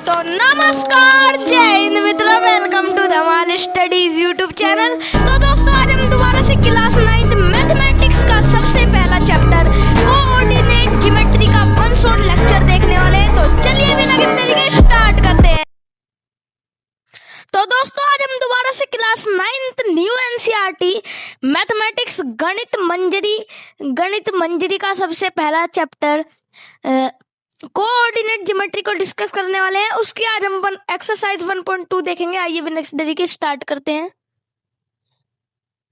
तो नमस्कार, जय हिंद मित्रों, welcome to Dhamaal studies YouTube channel. तो दोस्तों, आज हम दोबारा से क्लास 9th मैथमेटिक्स का सबसे पहला चैप्टर कोऑर्डिनेट ज्योमेट्री का वन शॉट लेक्चर देखने वाले हैं। तो चलिए बिना किसी देरी के स्टार्ट करते हैं। तो दोस्तों, आज हम दोबारा से class 9th new NCERT mathematics गणित मंजरी का सबसे पहला चैप्टर कोऑर्डिनेट ज्योमेट्री को डिस्कस करने वाले हैं। उसकी आज हम एक्सरसाइज 1.2 देखेंगे। आइए बिना किसी देरी के स्टार्ट करते हैं।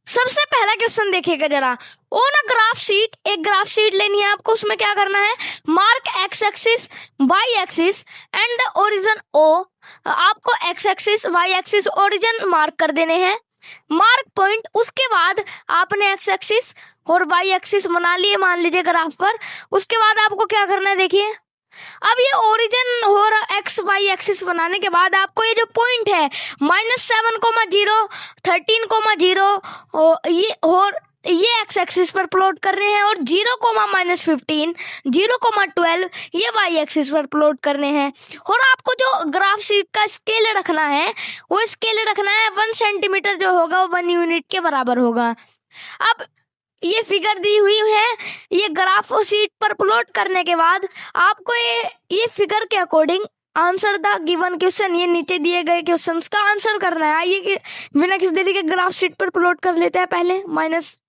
सबसे पहला क्वेश्चन देखिएगा जरा। ऑन अ ग्राफ शीट, एक ग्राफ शीट लेनी है आपको। उसमें क्या करना है, mark X axis, Y axis and the origin O. आपको X axis, Y axis, origin mark कर देने हैं, मार्क पॉइंट। उसके बाद आपने एक्स एक्सिस और वाई एक्सिस बना लिए मान लीजिए ग्राफ पर। उसके बाद आपको क्या करना है, देखिए अब ये ओरिजिन और एक्स वाई एक्सिस बनाने के बाद आपको ये जो पॉइंट है -7,0, 13,0 ये और ये एक्स एक्सिस पर प्लॉट करने हैं, और 0,-15, 0,12 ये वाई एक्सिस पर प्लॉट करने हैं। और आपको जो ग्राफ शीट का स्केल रखना है, वो स्केल रखना है 1 सेंटीमीटर जो होगा वो 1 यूनिट के बराबर होगा। अब ये फिगर दी हुई है, ये ग्राफ शीट पर प्लॉट करने के बाद आपको ये फिगर के according answer the given question, ये नीचे दिए गए क्वेश्चंस का आंसर करना है। आइए कि बिना किसी देरी के ग्राफ शीट पर प्लॉट कर लेते हैं पहले माइनस।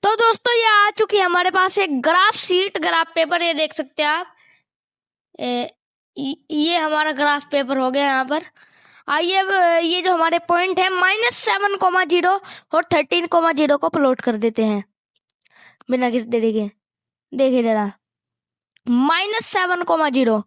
तो दोस्तों, ये आ चुकी है हमारे पास एक ग्राफ शीट, ग्राफ पेपर, ये देख सकते हैं आप। ये हमारा ग्राफ पेपर हो गया यहाँ पर। आइए अब ये जो हमारे पॉइंट है -7,0 और 13,0 को प्लॉट कर देते हैं बिना किसी देरी के। देखिए जरा, -7,0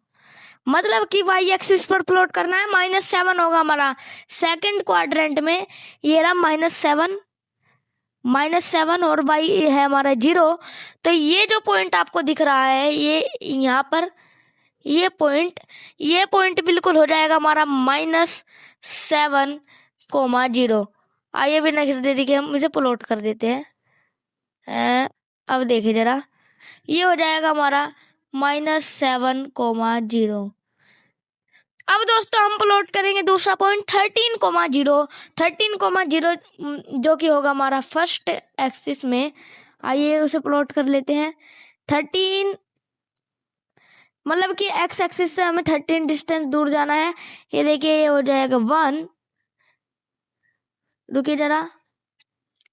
मतलब कि वाई एक्सिस पर प्लॉट करना है। -7 होगा हमारा सेकंड क्वाड्रेंट में, ये रहा -7 और वाई है हमारा 0। तो ये जो पॉइंट आपको दिख रहा है, ये यहाँ पर ये पॉइंट बिल्कुल हो जाएगा हमारा -7,0। आइए बिना किसी देरी के हम इसे प्लॉट कर देते हैं। अब देखिए जरा, ये हो जाएगा हमारा -7,0। अब दोस्तों हम प्लॉट करेंगे दूसरा पॉइंट 13,0, 13,0 जो कि होगा हमारा फर्स्ट एक्सिस में। आइए उसे प्लॉट कर लेते हैं। 13 मतलब कि एक्स एक्सिस से हमें 13 डिस्टेंस दूर जाना है। ये देखिए, ये हो जाएगा 1। रुकिए जरा,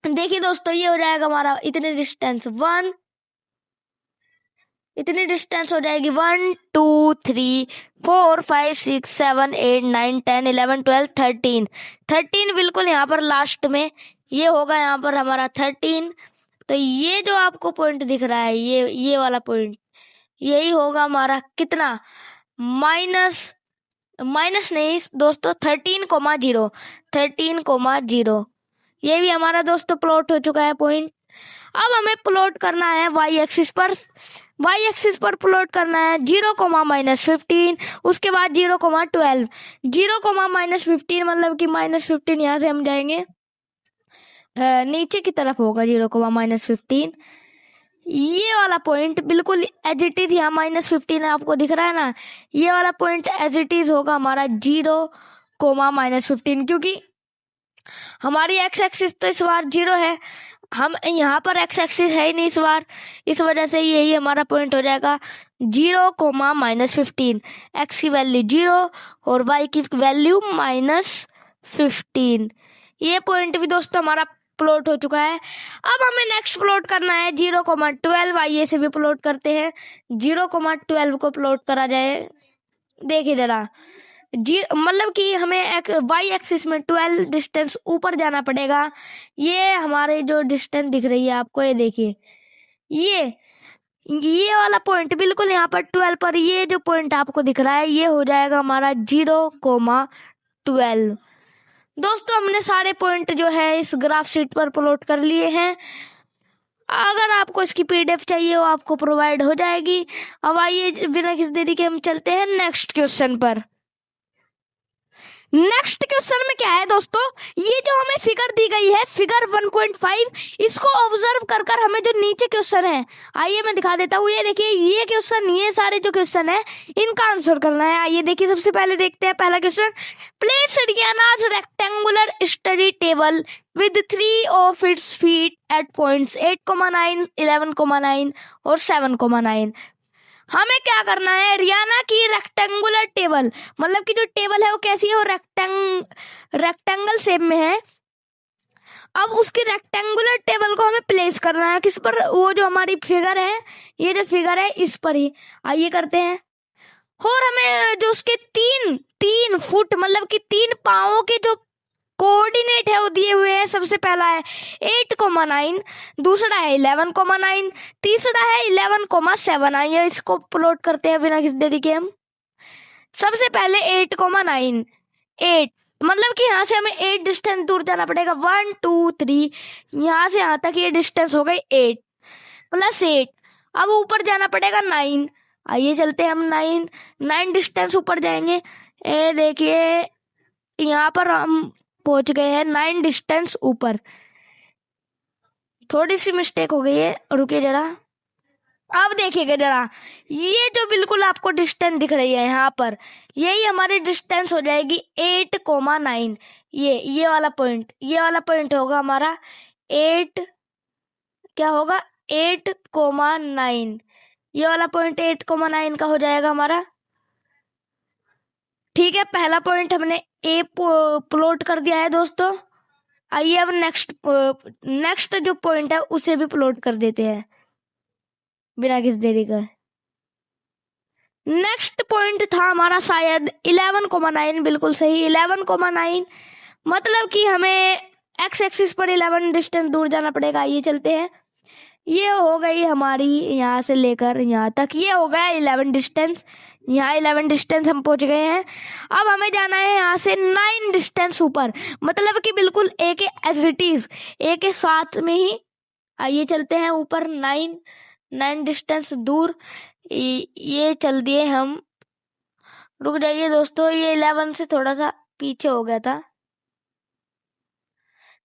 देखिए दोस्तों, ये हो जाएगा हमारा इतने डिस्टेंस 1, इतनी डिस्टेंस हो जाएगी 1 2 3 4 5 6 7 8 9 10 11 12 13 13 बिल्कुल यहाँ पर लास्ट में ये होगा, यहाँ पर हमारा 13। तो ये जो आपको पॉइंट दिख रहा है, ये वाला पॉइंट, यही होगा हमारा कितना, माइनस नहीं दोस्तों, 13,0। ये भी हमारा दोस्तों प्लॉट हो चुका है पॉइंट। अब हमें प्लॉट करना है वाई एक्सिस पर प्लॉट करना है 0,-15, उसके बाद 0,12, 0,-15 मतलब कि -15 यहाँ से हम जाएंगे नीचे की तरफ होगा 0,-15। ये वाला पॉइंट बिल्कुल एज इट इज, यहाँ -15 आपको दिख रहा है ना, ये वाला पॉइंट एज इट इज होगा हमारा 0,-15, क्योंकि हमारी एक्स एक्सिस तो इस बार 0 है, हम यहाँ पर एक्स एक्सिस है ही नहीं इस बार, इस वजह से यही हमारा पॉइंट हो जाएगा 0,-15। एक्स की वैल्यू 0 और वाई की वैल्यू -15। ये पॉइंट भी दोस्तों हमारा प्लॉट हो चुका है। अब हमें नेक्स्ट प्लॉट करना है 0,12। आइए से भी प्लॉट करते हैं, 0,12 को प्लॉट करा जाए। देखिए जरा, मतलब कि हमें वाई एक्सिस में 12 डिस्टेंस ऊपर जाना पड़ेगा। ये हमारे जो डिस्टेंस दिख रही है आपको, ये देखिए, ये वाला पॉइंट बिल्कुल यहाँ पर 12 पर, ये जो पॉइंट आपको दिख रहा है, ये हो जाएगा हमारा 0,12। दोस्तों, हमने सारे पॉइंट जो है इस ग्राफ शीट पर प्लॉट कर लिए हैं। अगर आपको इसकी पीडीएफ चाहिए वो आपको प्रोवाइड हो जाएगी। अब आइए बिना किसी देरी के हम चलते हैं नेक्स्ट क्वेश्चन पर। नेक्स्ट क्वेश्चन में क्या है दोस्तों, ये जो हमें फिगर दी गई है फिगर 1.5, इसको ऑब्जर्व कर कर हमें जो नीचे क्वेश्चन है, आइए मैं दिखा देता हूँ। ये देखिए ये क्वेश्चन, ये सारे जो क्वेश्चन है इनका आंसर करना है। आइए देखिए सबसे पहले देखते हैं पहला question. Place Rihanna's rectangular study table with 3 of its feet at points 8,9, 11,9 और 7,9। हमें क्या करना है, रियाना की रेक्टेंगुलर टेबल, मतलब कि जो टेबल है वो कैसी है, वो रेक्टेंगल शेप में है। अब उसकी रेक्टेंगुलर टेबल को हमें प्लेस करना है किस पर, वो जो हमारी फिगर है, ये जो फिगर है इस पर ही। आइए करते हैं। और हमें जो उसके तीन फुट मतलब कि 3 पाँवों के जो कोऑर्डिनेट है वो दिए हुए हैं। सबसे पहला है 8,9, दूसरा है 11,9, तीसरा है 11,7। आइए इसको प्लॉट करते हैं बिना किसी देरी के हम। सबसे पहले 8,9, 8 मतलब कि यहाँ से हमें 8 डिस्टेंस दूर जाना पड़ेगा। 1 2 3, यहाँ से यहाँ तक ये डिस्टेंस हो गई 8 + 8। अब ऊपर जाना पड़ेगा 9। आइए चलते हैं हम 9 डिस्टेंस ऊपर जाएंगे। ये देखिए यहाँ पर हम पहुंच गए हैं 9 डिस्टेंस ऊपर। थोड़ी सी मिस्टेक हो गई है, रुकिए जरा। अब देखिएगा जरा, ये जो बिल्कुल आपको डिस्टेंस दिख रही है यहाँ पर, यही हमारी डिस्टेंस हो जाएगी 8,9। ये वाला पॉइंट होगा हमारा 8, क्या होगा 8,9। ये वाला पॉइंट 8,9 का हो जाएगा हमारा। ठीक है, पहला पॉइंट हमने ए प्लॉट कर दिया है दोस्तों। आइए अब नेक्स्ट जो पॉइंट है उसे भी प्लॉट कर देते हैं बिना किसी देरी का। नेक्स्ट पॉइंट था हमारा शायद 11,9, बिल्कुल सही 11,9, मतलब कि हमें एक्स एक्सिस पर 11 डिस्टेंस दूर जाना पड़ेगा। आइए चलते हैं। ये हो गई हमारी यहाँ से लेकर यहाँ तक, ये हो गया 11 डिस्टेंस। यहाँ 11 डिस्टेंस हम पहुंच गए हैं। अब हमें जाना है यहाँ से 9 डिस्टेंस ऊपर, मतलब कि बिल्कुल ए के एज इट इज, ए के साथ में ही। आइए चलते हैं ऊपर 9 डिस्टेंस दूर। ये चल दिए हम। रुक जाइए दोस्तों, ये 11 से थोड़ा सा पीछे हो गया था,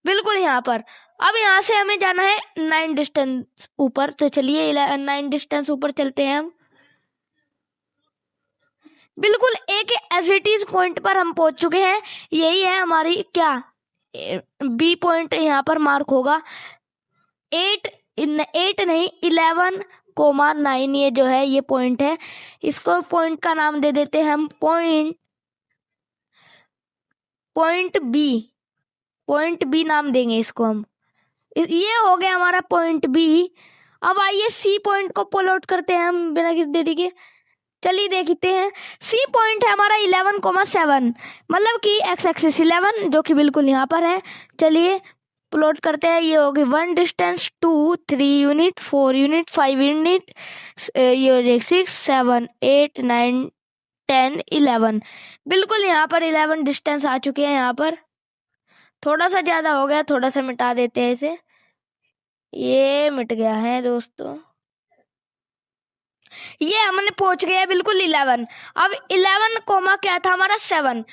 बिल्कुल यहाँ पर। अब यहाँ से हमें जाना है 9 डिस्टेंस ऊपर, तो चलिए 9 डिस्टेंस ऊपर चलते हैं हम। बिल्कुल ए के एज इट इज पॉइंट पर हम पहुंच चुके हैं। यही है हमारी क्या बी पॉइंट, यहाँ पर मार्क होगा 8 नहीं 11,9। ये जो है ये पॉइंट है, इसको पॉइंट का नाम दे देते हैं हम पॉइंट बी नाम देंगे इसको हम। ये हो गया हमारा पॉइंट बी। अब आइए सी पॉइंट को प्लॉट करते हैं हम बिना किसी देरी के। चलिए देखते हैं। सी पॉइंट है हमारा 11,7, मतलब कि एक्स एक्सिस 11 जो कि बिल्कुल यहाँ पर है। चलिए प्लॉट करते हैं। ये होगी 1 डिस्टेंस, 2 3 यूनिट, 4 यूनिट, 5 यूनिट, ये हो जाएगी 6 7 8 9 10 11। बिल्कुल यहाँ पर 11 डिस्टेंस आ चुके हैं। यहाँ पर थोड़ा सा ज्यादा हो गया, थोड़ा सा मिटा देते हैं इसे। ये मिट गया है दोस्तों। ये हमने पहुंच गया बिल्कुल 11। अब 11 कोमा क्या था हमारा 7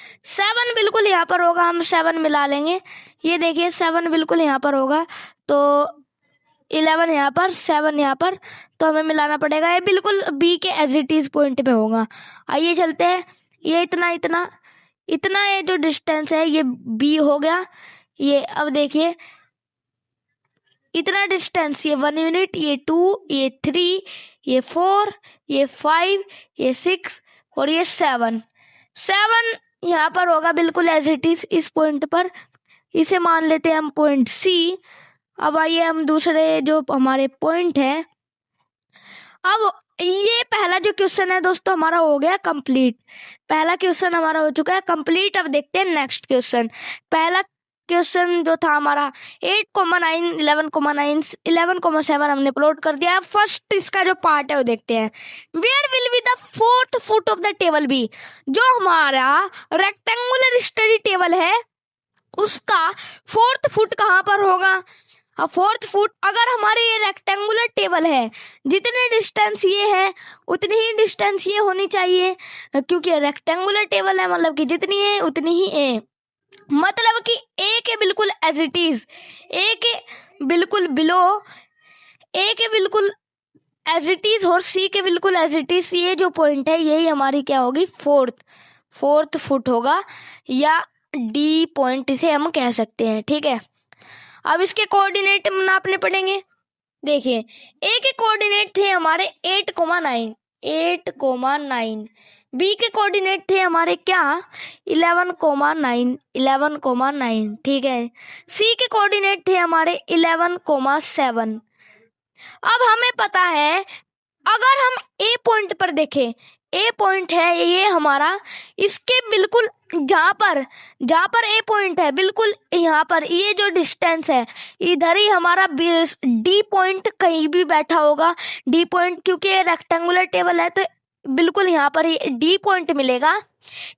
बिल्कुल यहाँ पर होगा, हम 7 मिला लेंगे। ये देखिए 7 बिल्कुल यहाँ पर होगा, तो 11 यहाँ पर 7 यहाँ पर, तो हमें मिलाना पड़ेगा। ये बिल्कुल बी के एज इट इज पॉइंट पे होगा। आइए चलते हैं। ये इतना ये जो डिस्टेंस है ये बी हो गया। ये अब देखिए इतना डिस्टेंस, ये 1 यूनिट, ये 2, ये 3, ये 4, ये 5, ये 6 और ये 7 यहाँ पर होगा बिल्कुल एज इट इज इस पॉइंट पर। इसे मान लेते हैं हम पॉइंट सी। अब आइए हम दूसरे जो हमारे पॉइंट है। अब ये पहला जो क्वेश्चन है दोस्तों हमारा हो गया कंप्लीट। पहला क्वेश्चन हमारा हो चुका है कंप्लीट। अब देखते हैं नेक्स्ट क्वेश्चन। पहला क्वेश्चन जो था हमारा 8,9, 11,9, 11,7 हमने प्लॉट कर दिया। फर्स्ट इसका जो पार्ट है वो देखते हैं। Where will be the 4th foot of the table be? जो हमारा रेक्टेंगुलर स्टडी टेबल है उसका 4th फुट कहाँ पर होगा? Fourth foot. अगर हमारे ये रेक्टेंगुलर टेबल है, जितने डिस्टेंस ये है उतनी ही डिस्टेंस ये होनी चाहिए, क्योंकि रेक्टेंगुलर टेबल है, मतलब कि जितनी है उतनी ही ए, मतलब कि ए के बिल्कुल एज इट इज, ए के बिल्कुल बिलो, ए के बिल्कुल एज इट इज और सी के बिल्कुल एज इट इज, ये जो पॉइंट है यही हमारी क्या होगी, फोर्थ फुट होगा, या डी पॉइंट इसे हम कह सकते हैं। ठीक है, अब इसके कोऑर्डिनेट नापने पड़ेंगे। देखिए ए के कोऑर्डिनेट थे हमारे 8,9, बी के कोऑर्डिनेट थे हमारे क्या 11,9। ठीक है, सी के कोऑर्डिनेट थे हमारे 11,7। अब हमें पता है, अगर हम ए पॉइंट पर देखें, ए पॉइंट है ये हमारा, इसके बिल्कुल जहाँ पर ए पॉइंट है बिल्कुल यहाँ पर, ये जो डिस्टेंस है इधर ही हमारा डी पॉइंट कहीं भी बैठा होगा। डी पॉइंट क्योंकि ये रेक्टेंगुलर टेबल है तो बिल्कुल यहाँ पर ही डी पॉइंट मिलेगा।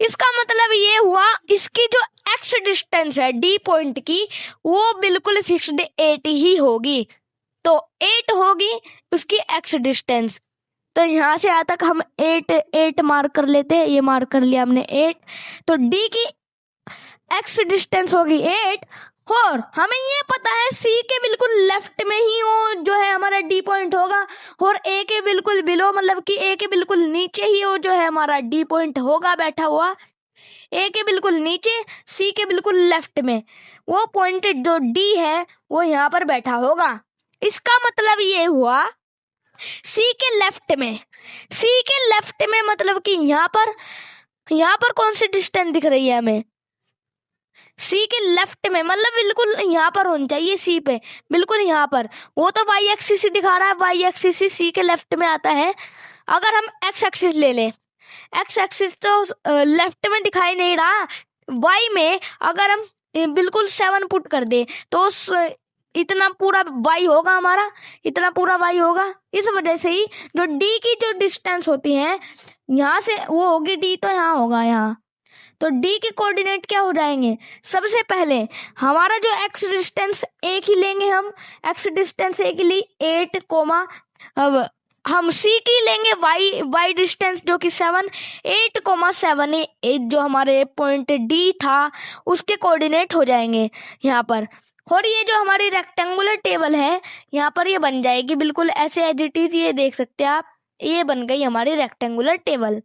इसका मतलब ये हुआ इसकी जो एक्स डिस्टेंस है डी पॉइंट की वो बिल्कुल फिक्स्ड 8 ही होगी। तो 8 होगी उसकी एक्स डिस्टेंस। तो यहाँ से यहाँ तक हम 8 मार्क कर लेते हैं, ये मार्क कर लिया हमने 8। तो डी की एक्स डिस्टेंस होगी 8, और हमें ये पता है सी के बिल्कुल लेफ्ट में ही वो जो है हमारा डी पॉइंट होगा, और ए के बिल्कुल बिलो, मतलब कि ए के बिल्कुल नीचे ही वो जो है हमारा डी पॉइंट होगा बैठा हुआ। ए के बिल्कुल नीचे, सी के बिल्कुल लेफ्ट में वो पॉइंट जो डी है वो यहाँ पर बैठा होगा। इसका मतलब ये हुआ सी के लेफ्ट में मतलब कि यहाँ पर कौन सी डिस्टेंस दिख रही है हमें, सी के लेफ्ट में, मतलब बिल्कुल यहाँ पर होनी चाहिए सी पे, बिल्कुल यहाँ पर। वो तो वाई एक्सिस दिखा रहा है, वाई एक्सिस सी के लेफ्ट में आता है। अगर हम एक्स एक्सिस ले लें, एक्स एक्सिस तो लेफ्ट में दिखाई नहीं रहा, वाई में अगर हम बिल्कुल 7 पुट कर दे तो इतना पूरा वाई होगा हमारा, इतना पूरा वाई होगा। इस वजह से ही जो डी की जो डिस्टेंस होती है यहाँ से वो होगी डी, तो यहाँ होगा यहाँ। तो डी के कोऑर्डिनेट क्या हो जाएंगे, सबसे पहले हमारा जो एक्स डिस्टेंस एक ही लेंगे, हम एक्स डिस्टेंस एक ही ली 8, अब हम सी की लेंगे वाई डिस्टेंस जो कि 7, 8,7 जो हमारे पॉइंट डी था उसके कोऑर्डिनेट हो जाएंगे यहाँ पर। और ये जो हमारी रेक्टेंगुलर टेबल है यहाँ पर ये बन जाएगी बिल्कुल ऐसे एज इट इज, ये देख सकते हैं आप, ये बन गई हमारी रेक्टेंगुलर टेबल।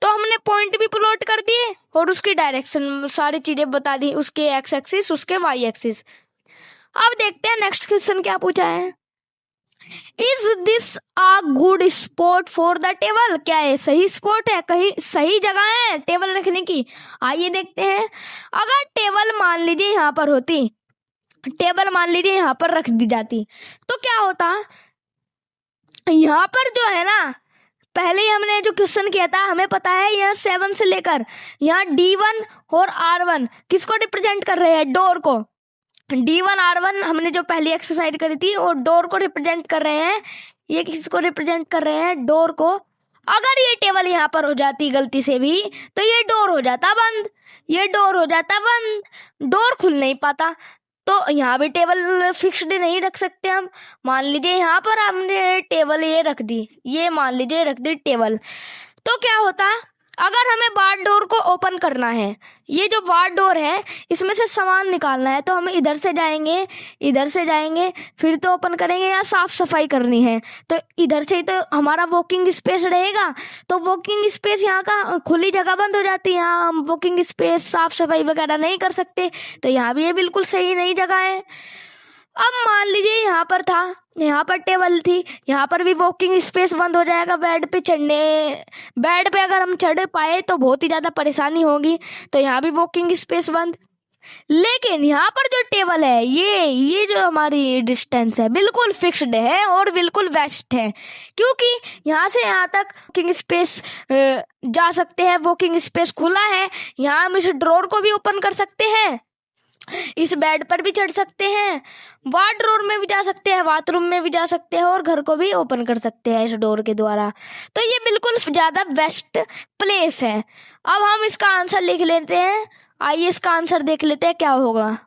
तो हमने पॉइंट भी प्लॉट कर दिए और उसकी डायरेक्शन सारी चीजें बता दी, उसके एक्स एक्सिस उसके वाई एक्सिस। अब देखते हैं नेक्स्ट क्वेश्चन क्या पूछा है। Is this a good spot for the table, क्या है सही स्पॉट है, कहीं सही जगह है टेबल रखने की। आइए देखते हैं। अगर टेबल मान लीजिए यहाँ पर होती, टेबल मान लीजिए यहाँ पर रख दी जाती तो क्या होता, यहाँ पर जो है ना, पहले ही हमने जो क्वेश्चन किया था हमें पता है यहाँ 7 से लेकर यहाँ D1 और R1 किसको रिप्रेजेंट कर रहे हैं, डोर को। D1 R1 हमने जो पहली एक्सरसाइज करी थी और डोर को रिप्रेजेंट कर रहे हैं, ये किसको रिप्रेजेंट कर रहे हैं, डोर को। अगर ये टेबल यहाँ पर हो जाती गलती से भी तो ये डोर हो जाता बंद, ये डोर हो जाता बंद, डोर खुल नहीं पाता। तो यहाँ भी टेबल फिक्स्ड नहीं रख सकते हम। मान लीजिए यहाँ पर हमने टेबल ये रख दी, ये मान लीजिए रख दी टेबल, तो क्या होता, अगर हमें बार डोर को ओपन करना है, ये जो बार डोर है इसमें से सामान निकालना है, तो हम इधर से जाएंगे फिर तो ओपन करेंगे, यहाँ साफ सफाई करनी है तो इधर से ही तो हमारा वॉकिंग स्पेस रहेगा। तो वॉकिंग स्पेस यहाँ का खुली जगह बंद हो जाती है, यहाँ हम वॉकिंग स्पेस साफ सफाई वगैरह नहीं कर सकते, तो यहाँ भी ये बिल्कुल सही नहीं जगह है। अब मान लीजिए यहाँ पर था, यहाँ पर टेबल थी, यहाँ पर भी वॉकिंग स्पेस बंद हो जाएगा। बेड पे अगर हम चढ़ पाए तो बहुत ही ज़्यादा परेशानी होगी, तो यहाँ भी वॉकिंग स्पेस बंद। लेकिन यहाँ पर जो टेबल है ये जो हमारी डिस्टेंस है बिल्कुल फिक्स्ड है और बिल्कुल वेस्ट है, क्योंकि यहाँ से यहाँ तक वॉकिंग स्पेस जा सकते हैं, वॉकिंग स्पेस खुला है। यहाँ हम इस ड्रॉर को भी ओपन कर सकते हैं, इस बेड पर भी चढ़ सकते हैं, वार्डरोब में भी जा सकते हैं, बाथरूम में भी जा सकते हैं और घर को भी ओपन कर सकते हैं इस डोर के द्वारा। तो ये बिल्कुल ज्यादा बेस्ट प्लेस है। अब हम इसका आंसर लिख लेते हैं, आइए इसका आंसर देख लेते हैं क्या होगा।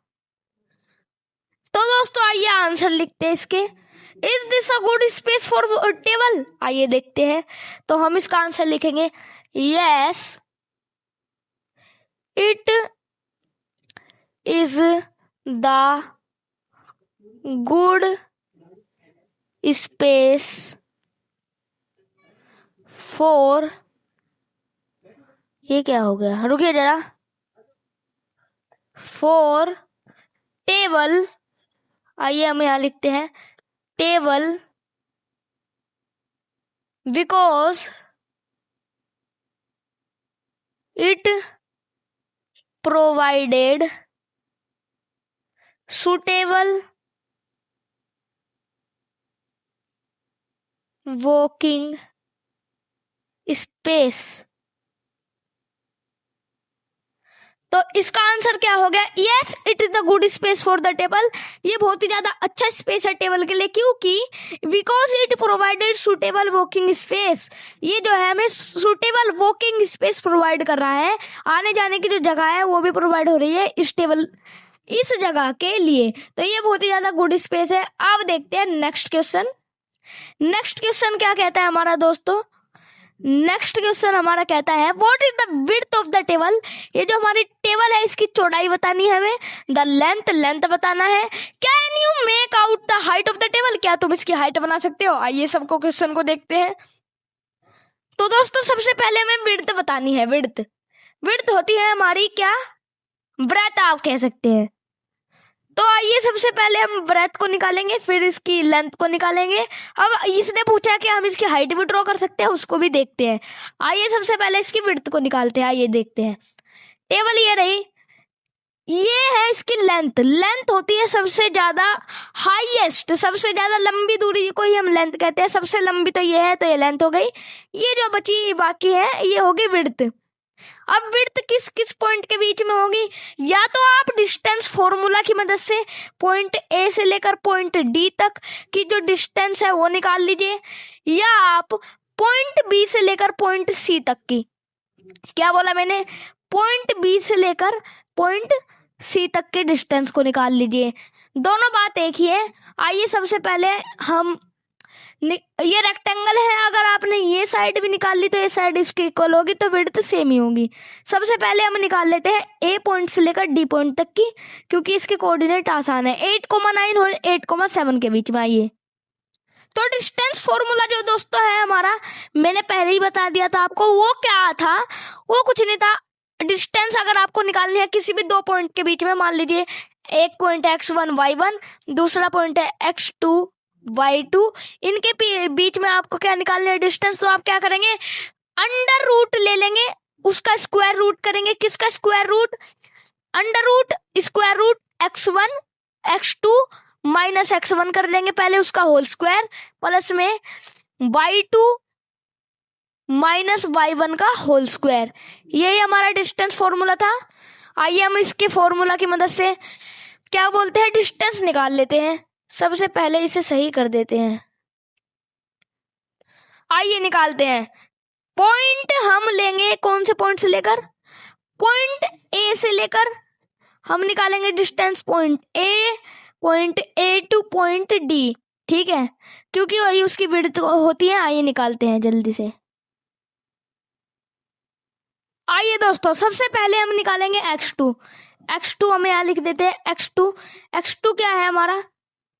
तो दोस्तों आइए आंसर लिखते हैं इसके। Is this a good space for table? आइए देखते हैं। तो हम इसका आंसर लिखेंगे yes it is the good space for, ये क्या हो गया, रुकिए जरा, फॉर टेबल। आइए हम यहाँ लिखते हैं table because it provided suitable working space। तो इसका आंसर क्या हो गया? Yes it is the good space for the table. ये बहुत ही ज्यादा अच्छा स्पेस है टेबल के लिए, क्योंकि because it provided suitable walking space. ये जो है हमें सुटेबल वॉकिंग स्पेस प्रोवाइड कर रहा है, आने जाने की जो जगह है वो भी प्रोवाइड हो रही है इस जगह के लिए। तो ये बहुत ही ज्यादा गुड स्पेस है। अब देखते हैं नेक्स्ट क्वेश्चन। नेक्स्ट क्वेश्चन क्या कहता है हमारा दोस्तों? नेक्स्ट क्वेश्चन हमारा कहता है what is the width of the table. ये जो हमारी टेबल है इसकी चौड़ाई बतानी है हमें, द लेंथ बताना है। Can you make out the height of the table? क्या तुम इसकी हाइट बना सकते हो? आइए सबको क्वेश्चन को देखते हैं। तो दोस्तों सबसे पहले हमें विड्थ बतानी है। विड्थ होती है हमारी क्या, ब्रेथ आप कह सकते हैं। तो आइए सबसे पहले हम ब्रेथ को निकालेंगे, फिर इसकी लेंथ को निकालेंगे। अब इसने पूछा कि हम इसकी हाइट भी ड्रॉ कर सकते हैं, उसको भी देखते हैं। आइए सबसे पहले इसकी विड्थ को निकालते हैं। आइए देखते हैं। टेबल ये रही, ये है इसकी लेंथ होती है सबसे ज्यादा हाईएस्ट, सबसे ज्यादा लंबी दूरी को ही हम लेंथ कहते हैं। सबसे लंबी तो ये है, तो ये लेंथ हो गई। ये जो बची बाकी है ये होगी विड्थ। अब विड्थ किस किस पॉइंट के बीच में होगी? या तो आप डिस्टेंस फॉर्मूला की मदद से पॉइंट ए से लेकर पॉइंट डी तक की जो डिस्टेंस है वो निकाल लीजिए, या आप पॉइंट बी से लेकर पॉइंट सी तक की, क्या बोला मैंने, पॉइंट बी से लेकर पॉइंट सी तक के डिस्टेंस को निकाल लीजिए। दोनों बात एक ही है। आइए सबसे पहले हम ये रेक्टेंगल है, अगर आपने ये साइड भी निकाल ली तो ये साइड इसकी इक्वल होगी, तो विड्थ सेम ही होगी। सबसे पहले हम निकाल लेते हैं ए पॉइंट से लेकर डी पॉइंट तक की, क्योंकि इसके कोऑर्डिनेट आसान है। 8,9 और 8,7 के बीच में। आइए तो डिस्टेंस फॉर्मूला जो दोस्तों है हमारा, मैंने पहले ही बता दिया था आपको, वो क्या था, वो कुछ नहीं था। डिस्टेंस अगर आपको निकालनी है किसी भी दो पॉइंट के बीच में, मान लीजिए एक पॉइंट x1 y1, दूसरा पॉइंट है x2 y2, इनके बीच में आपको क्या निकालना है डिस्टेंस, तो आप क्या करेंगे, अंडर रूट ले लेंगे, उसका स्क्वायर रूट करेंगे। किसका square root? Under root square root x1 x2 minus x1 कर देंगे पहले, उसका होल स्क्वायर, प्लस में y2 माइनस y1 का होल स्क्वायर। यही हमारा डिस्टेंस फॉर्मूला था। आइए हम इसके फॉर्मूला की मदद से क्या बोलते हैं, डिस्टेंस निकाल लेते हैं। सबसे पहले इसे सही कर देते हैं। आइए निकालते हैं। पॉइंट हम लेंगे, कौन से पॉइंट से लेकर, पॉइंट ए से लेकर हम निकालेंगे distance point A two point D, ठीक है, क्योंकि वही उसकी विड्थ होती है। आइए निकालते हैं जल्दी से। आइए दोस्तों सबसे पहले हम निकालेंगे x2 हम यहाँ लिख देते हैं। x2 क्या है हमारा,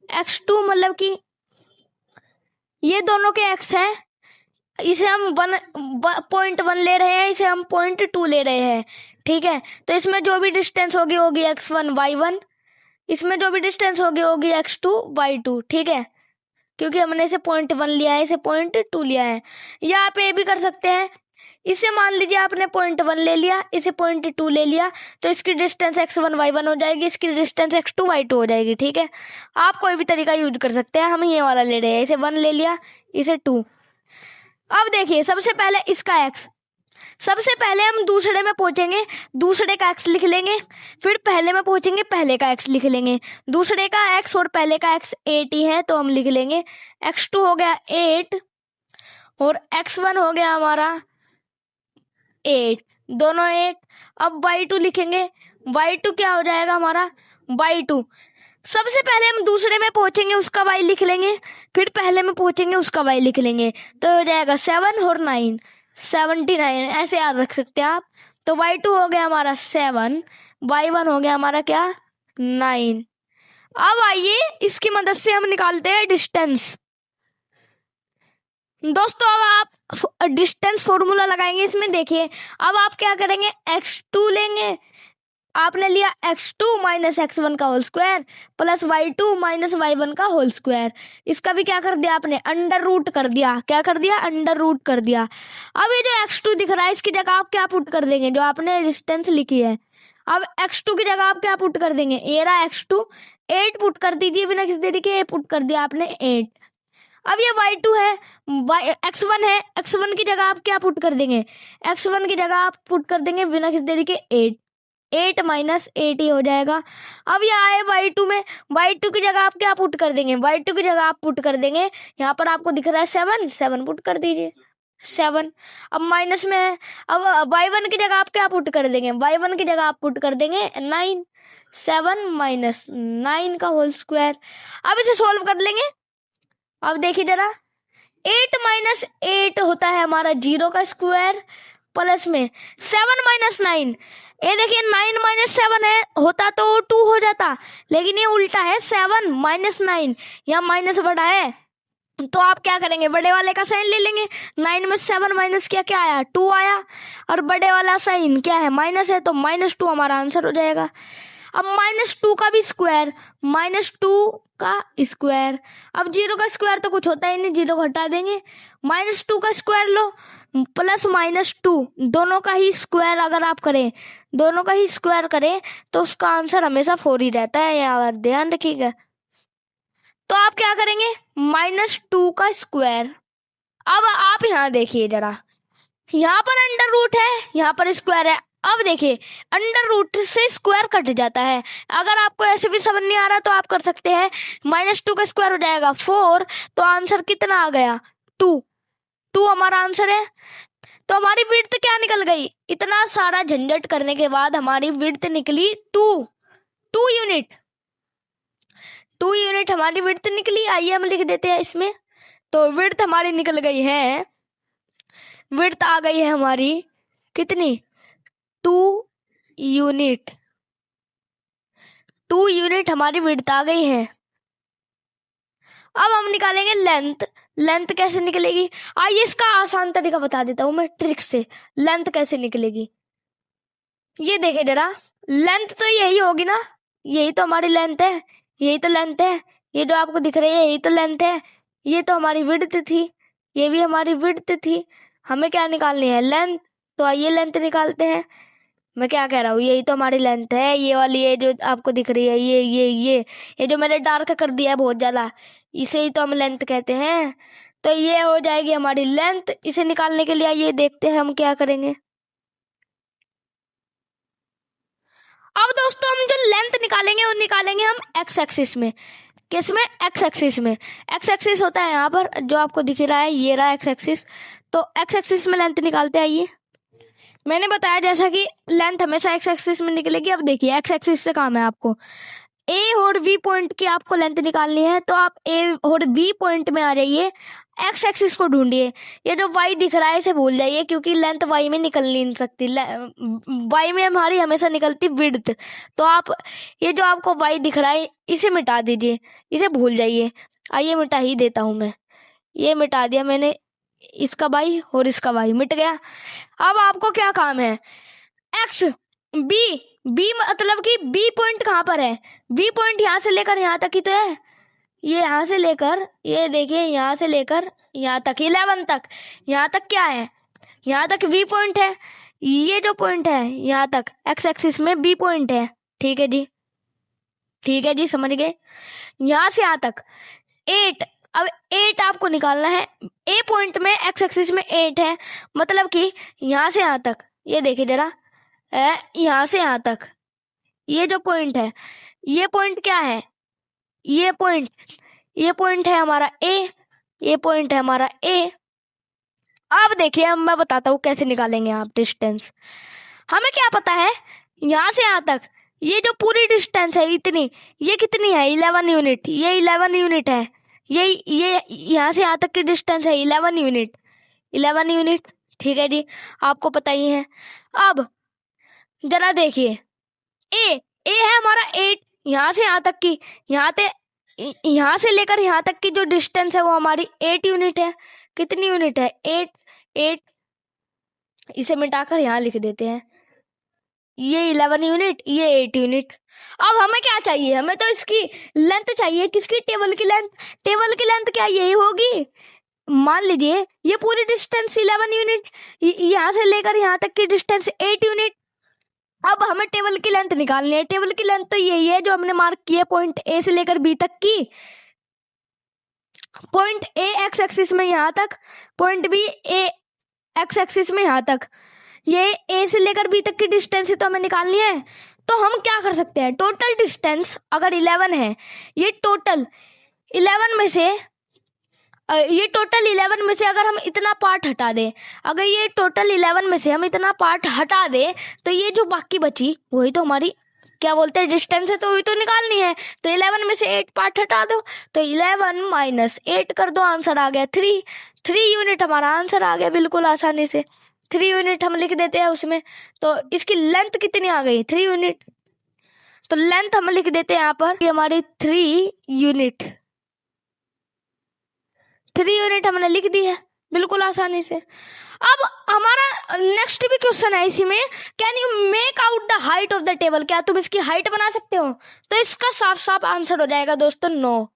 x2 मतलब कि ये दोनों के x है, इसे हम 1.1 ले रहे हैं, इसे हम 0.2 ले रहे हैं, ठीक है। तो इसमें जो भी डिस्टेंस होगी x1 y1, इसमें जो भी डिस्टेंस होगी x2 y2, ठीक है, क्योंकि हमने इसे 0.1 लिया है, इसे 0.2 लिया है। या आप ये भी कर सकते हैं, इसे मान लीजिए आपने 0.1 ले लिया, इसे 0.2 ले लिया, तो इसकी डिस्टेंस x1 y1 हो जाएगी, इसकी डिस्टेंस x2 y2 हो जाएगी, ठीक है। आप कोई भी तरीका यूज कर सकते हैं, हम ये वाला ले रहे हैं, इसे 1 ले लिया, इसे 2। अब देखिए सबसे पहले इसका x, सबसे पहले हम दूसरे में पहुंचेंगे, दूसरे का x लिख लेंगे, फिर पहले में पहुंचेंगे, पहले का x लिख लेंगे। दूसरे का x और पहले का x 8 ही है, तो हम लिख लेंगे x2 हो गया 8 और x1 हो गया हमारा 8, दोनों 1। अब y2 लिखेंगे, y2 क्या हो जाएगा हमारा, y2 सबसे पहले हम दूसरे में पहुंचेंगे उसका y लिख लेंगे, फिर पहले में पहुंचेंगे उसका y लिख लेंगे, तो हो जाएगा 7 और 9 79, ऐसे याद रख सकते हैं आप। तो y2 हो गया हमारा 7, y1 हो गया हमारा क्या 9। अब आइए इसकी मदद से हम निकालते हैं डिस्टेंस। दोस्तों अब आप डिस्टेंस फॉर्मूला लगाएंगे इसमें। देखिए अब आप क्या करेंगे, x2 लेंगे, आपने लिया x2 माइनस x1 का whole square plus y2 minus y1 का होल स्क्वायर। इसका भी क्या कर दिया आपने, अंडर रूट कर दिया। क्या कर दिया, अंडर रूट कर दिया। अब ये जो x2 दिख रहा है इसकी जगह आप क्या पुट कर देंगे, जो आपने डिस्टेंस लिखी है। अब x2 की जगह आप क्या पुट कर देंगे, ये रहा x2, 8 पुट कर दीजिए बिना किसी देरी के, पुट कर दिया आपने 8। अब ये y2 है, x1 है, x1 की जगह आप क्या पुट कर देंगे, x1 की जगह आप पुट कर देंगे बिना किसी देरी के 8 माइनस 8 ही हो जाएगा। अब ये आए y2 में, y2 की जगह आप क्या पुट कर देंगे, y2 की जगह आप पुट कर देंगे, यहाँ पर आपको दिख रहा है 7 पुट कर दीजिए 7। अब माइनस में है, अब y1 की जगह आप क्या पुट कर देंगे, y1 की जगह आप पुट कर देंगे 9, 7 माइनस 9 का होल स्क्वायर। अब इसे सोल्व कर लेंगे। अब देखिए जरा, 8 माइनस 8 होता है हमारा 0 का स्क्वायर, प्लस में 7 माइनस 9, ये देखिए 9 माइनस 7 है, होता तो 2 हो जाता, लेकिन ये उल्टा है 7 माइनस 9, यहाँ माइनस बड़ा है तो आप क्या करेंगे, बड़े वाले का साइन ले लेंगे। 9 में 7 माइनस किया क्या आया, 2 आया, और बड़े वाला साइन क्या है, माइनस है, तो -2 हमारा आंसर हो जाएगा। अब -2 का भी स्क्वायर, -2 का स्क्वायर, अब 0 का स्क्वायर तो कुछ होता ही नहीं, 0 को हटा देंगे, -2 का स्क्वायर लो प्लस -2, दोनों का ही स्क्वायर अगर आप करें, दोनों का ही स्क्वायर करें तो उसका आंसर हमेशा 4 ही रहता है, यार ध्यान रखिएगा। तो आप क्या करेंगे, -2 का स्क्वायर। अब आप यहाँ देखिए जरा, यहाँ पर अंडर रूट है, यहाँ पर स्क्वायर है। अब देखिए अंडर रूट से स्क्वायर कट जाता है। अगर आपको ऐसे भी समझ नहीं आ रहा तो आप कर सकते हैं, -2 का स्क्वायर हो जाएगा 4, तो आंसर कितना आ गया 2 हमारा आंसर है। तो हमारी विड्थ क्या निकल गई, इतना सारा झंझट करने के बाद हमारी विड्थ निकली 2 यूनिट, 2 यूनिट हमारी विड्थ निकली। आइए हम लिख देते हैं इसमें। तो विड्थ हमारी निकल गई है, विड्थ आ गई है हमारी कितनी, 2 यूनिट, 2 यूनिट हमारी विड्थ आ गई है। अब हम निकालेंगे लेंथ। लेंथ कैसे निकलेगी, आइए इसका आसान तरीका बता देता हूं मैं ट्रिक से, लेंथ कैसे निकलेगी। ये देखे जरा, लेंथ तो यही होगी ना, यही तो हमारी लेंथ है, यही तो लेंथ है, ये जो आपको दिख रही है यही तो लेंथ है, ये तो हमारी विड्थ थी, ये भी हमारी विड्थ थी। हमें क्या निकालनी है, लेंथ। तो आइए लेंथ निकालते हैं। मैं क्या कह रहा हूँ, यही तो हमारी लेंथ है, ये वाली, ये जो आपको दिख रही है, ये जो मैंने डार्क कर दिया है बहुत ज्यादा, इसे ही तो हम लेंथ कहते हैं। तो ये हो जाएगी हमारी लेंथ। इसे निकालने के लिए आइए देखते हैं हम क्या करेंगे। अब दोस्तों हम जो लेंथ निकालेंगे वो निकालेंगे हम एक्स एक्सिस में। किसमें, एक्स एक्सिस में। एक्स एक्सिस होता है यहाँ पर जो आपको दिख रहा है, ये रहा एक्स एक्सिस। तो एक्स एक्सिस में लेंथ निकालते हैं। आइए, मैंने बताया जैसा कि लेंथ हमेशा एक्स एक्सिस में निकलेगी। अब देखिए एक्स एक्सिस से काम है आपको ए और बी पॉइंट की आपको लेंथ निकालनी है, तो आप ए और बी पॉइंट में आ जाइए, एक्स एक्सिस को ढूंढिए। ये जो वाई दिख रहा है इसे भूल जाइए, क्योंकि लेंथ वाई में निकल नहीं सकती, वाई में हमारी हमेशा निकलती विड्थ। तो आप ये जो आपको वाई दिख रहा है इसे मिटा दीजिए, इसे भूल जाइए। आइए मिटा ही देता हूं मैं, ये मिटा दिया मैंने, इसका वाई और इसका वाई मिट गया। अब आपको क्या काम है, एक्स बी मतलब कि बी पॉइंट कहाँ पर है, बी पॉइंट यहाँ से लेकर यहाँ तक ही तो है, ये यहाँ से लेकर, ये देखिए यहाँ से लेकर यहाँ तक 11 तक, यहाँ तक क्या है, यहाँ तक बी पॉइंट है। ये जो पॉइंट है यहाँ तक एक्स एक्सिस में बी पॉइंट है। ठीक है जी, ठीक है जी, समझ गए। यहाँ से यहाँ तक 8, अब 8 आपको निकालना है। ए पॉइंट में एक्स एक्सिस में 8 है, मतलब कि यहाँ से यहाँ तक, ये देखिए जरा, यहाँ से यहाँ तक ये जो पॉइंट है, ये पॉइंट क्या है, ये पॉइंट है हमारा ए, ये पॉइंट है हमारा ए। अब देखिए अब मैं बताता हूँ कैसे निकालेंगे आप डिस्टेंस। हमें क्या पता है, यहाँ से यहाँ तक ये जो पूरी डिस्टेंस है इतनी, ये कितनी है 11 यूनिट, ये 11 यूनिट है। ये यहाँ से यहाँ तक की डिस्टेंस है 11 यूनिट, 11 यूनिट। ठीक है जी, आपको पता ही है। अब जरा देखिए ए है हमारा 8, यहाँ से यहाँ तक की, यहाँ से लेकर यहाँ तक की जो डिस्टेंस है वो हमारी 8 यूनिट है। कितनी यूनिट है 8। इसे मिटाकर यहाँ लिख देते हैं, ये 11 यूनिट, ये 8 यूनिट। अब हमें क्या चाहिए, हमें तो इसकी लेंथ चाहिए। किसकी, टेबल की लेंथ। टेबल की लेंथ क्या यही होगी। मान लीजिए ये पूरी डिस्टेंस 11 यूनिट, यहाँ से लेकर यहाँ तक की डिस्टेंस 8 यूनिट। अब हमें टेबल की लेंथ निकालनी है। टेबल की लेंथ तो यही है जो हमने मार्क की है पॉइंट ए से लेकर बी तक की। पॉइंट ए एक्स एक्सिस में यहाँ तक, पॉइंट बी ए एक्स एक्सिस में यहाँ तक। ये ए से लेकर बी तक की डिस्टेंस है तो हमें निकालनी है। तो हम क्या कर सकते हैं, टोटल डिस्टेंस अगर 11 है, ये टोटल 11 में से अगर हम इतना पार्ट हटा दें, अगर ये टोटल 11 में से हम इतना पार्ट हटा दें तो ये जो बाकी बची वही तो हमारी क्या बोलते हैं डिस्टेंस है, तो वही तो निकालनी है। तो 11 में से 8 पार्ट हटा दो, तो 11 माइनस 8 कर दो, आंसर आ गया 3 यूनिट हमारा आंसर आ गया बिल्कुल आसानी से। 3 यूनिट हम लिख देते हैं उसमें। तो इसकी लेंथ कितनी आ गई 3 यूनिट। तो लेंथ हम लिख देते हैं यहाँ पर, ये हमारी 3 यूनिट हमने लिख दी है बिल्कुल आसानी से। अब हमारा नेक्स्ट भी क्वेश्चन है इसी में, can you make out the height of the table. क्या तुम इसकी हाइट बना सकते हो। तो इसका साफ साफ आंसर हो जाएगा दोस्तों नो।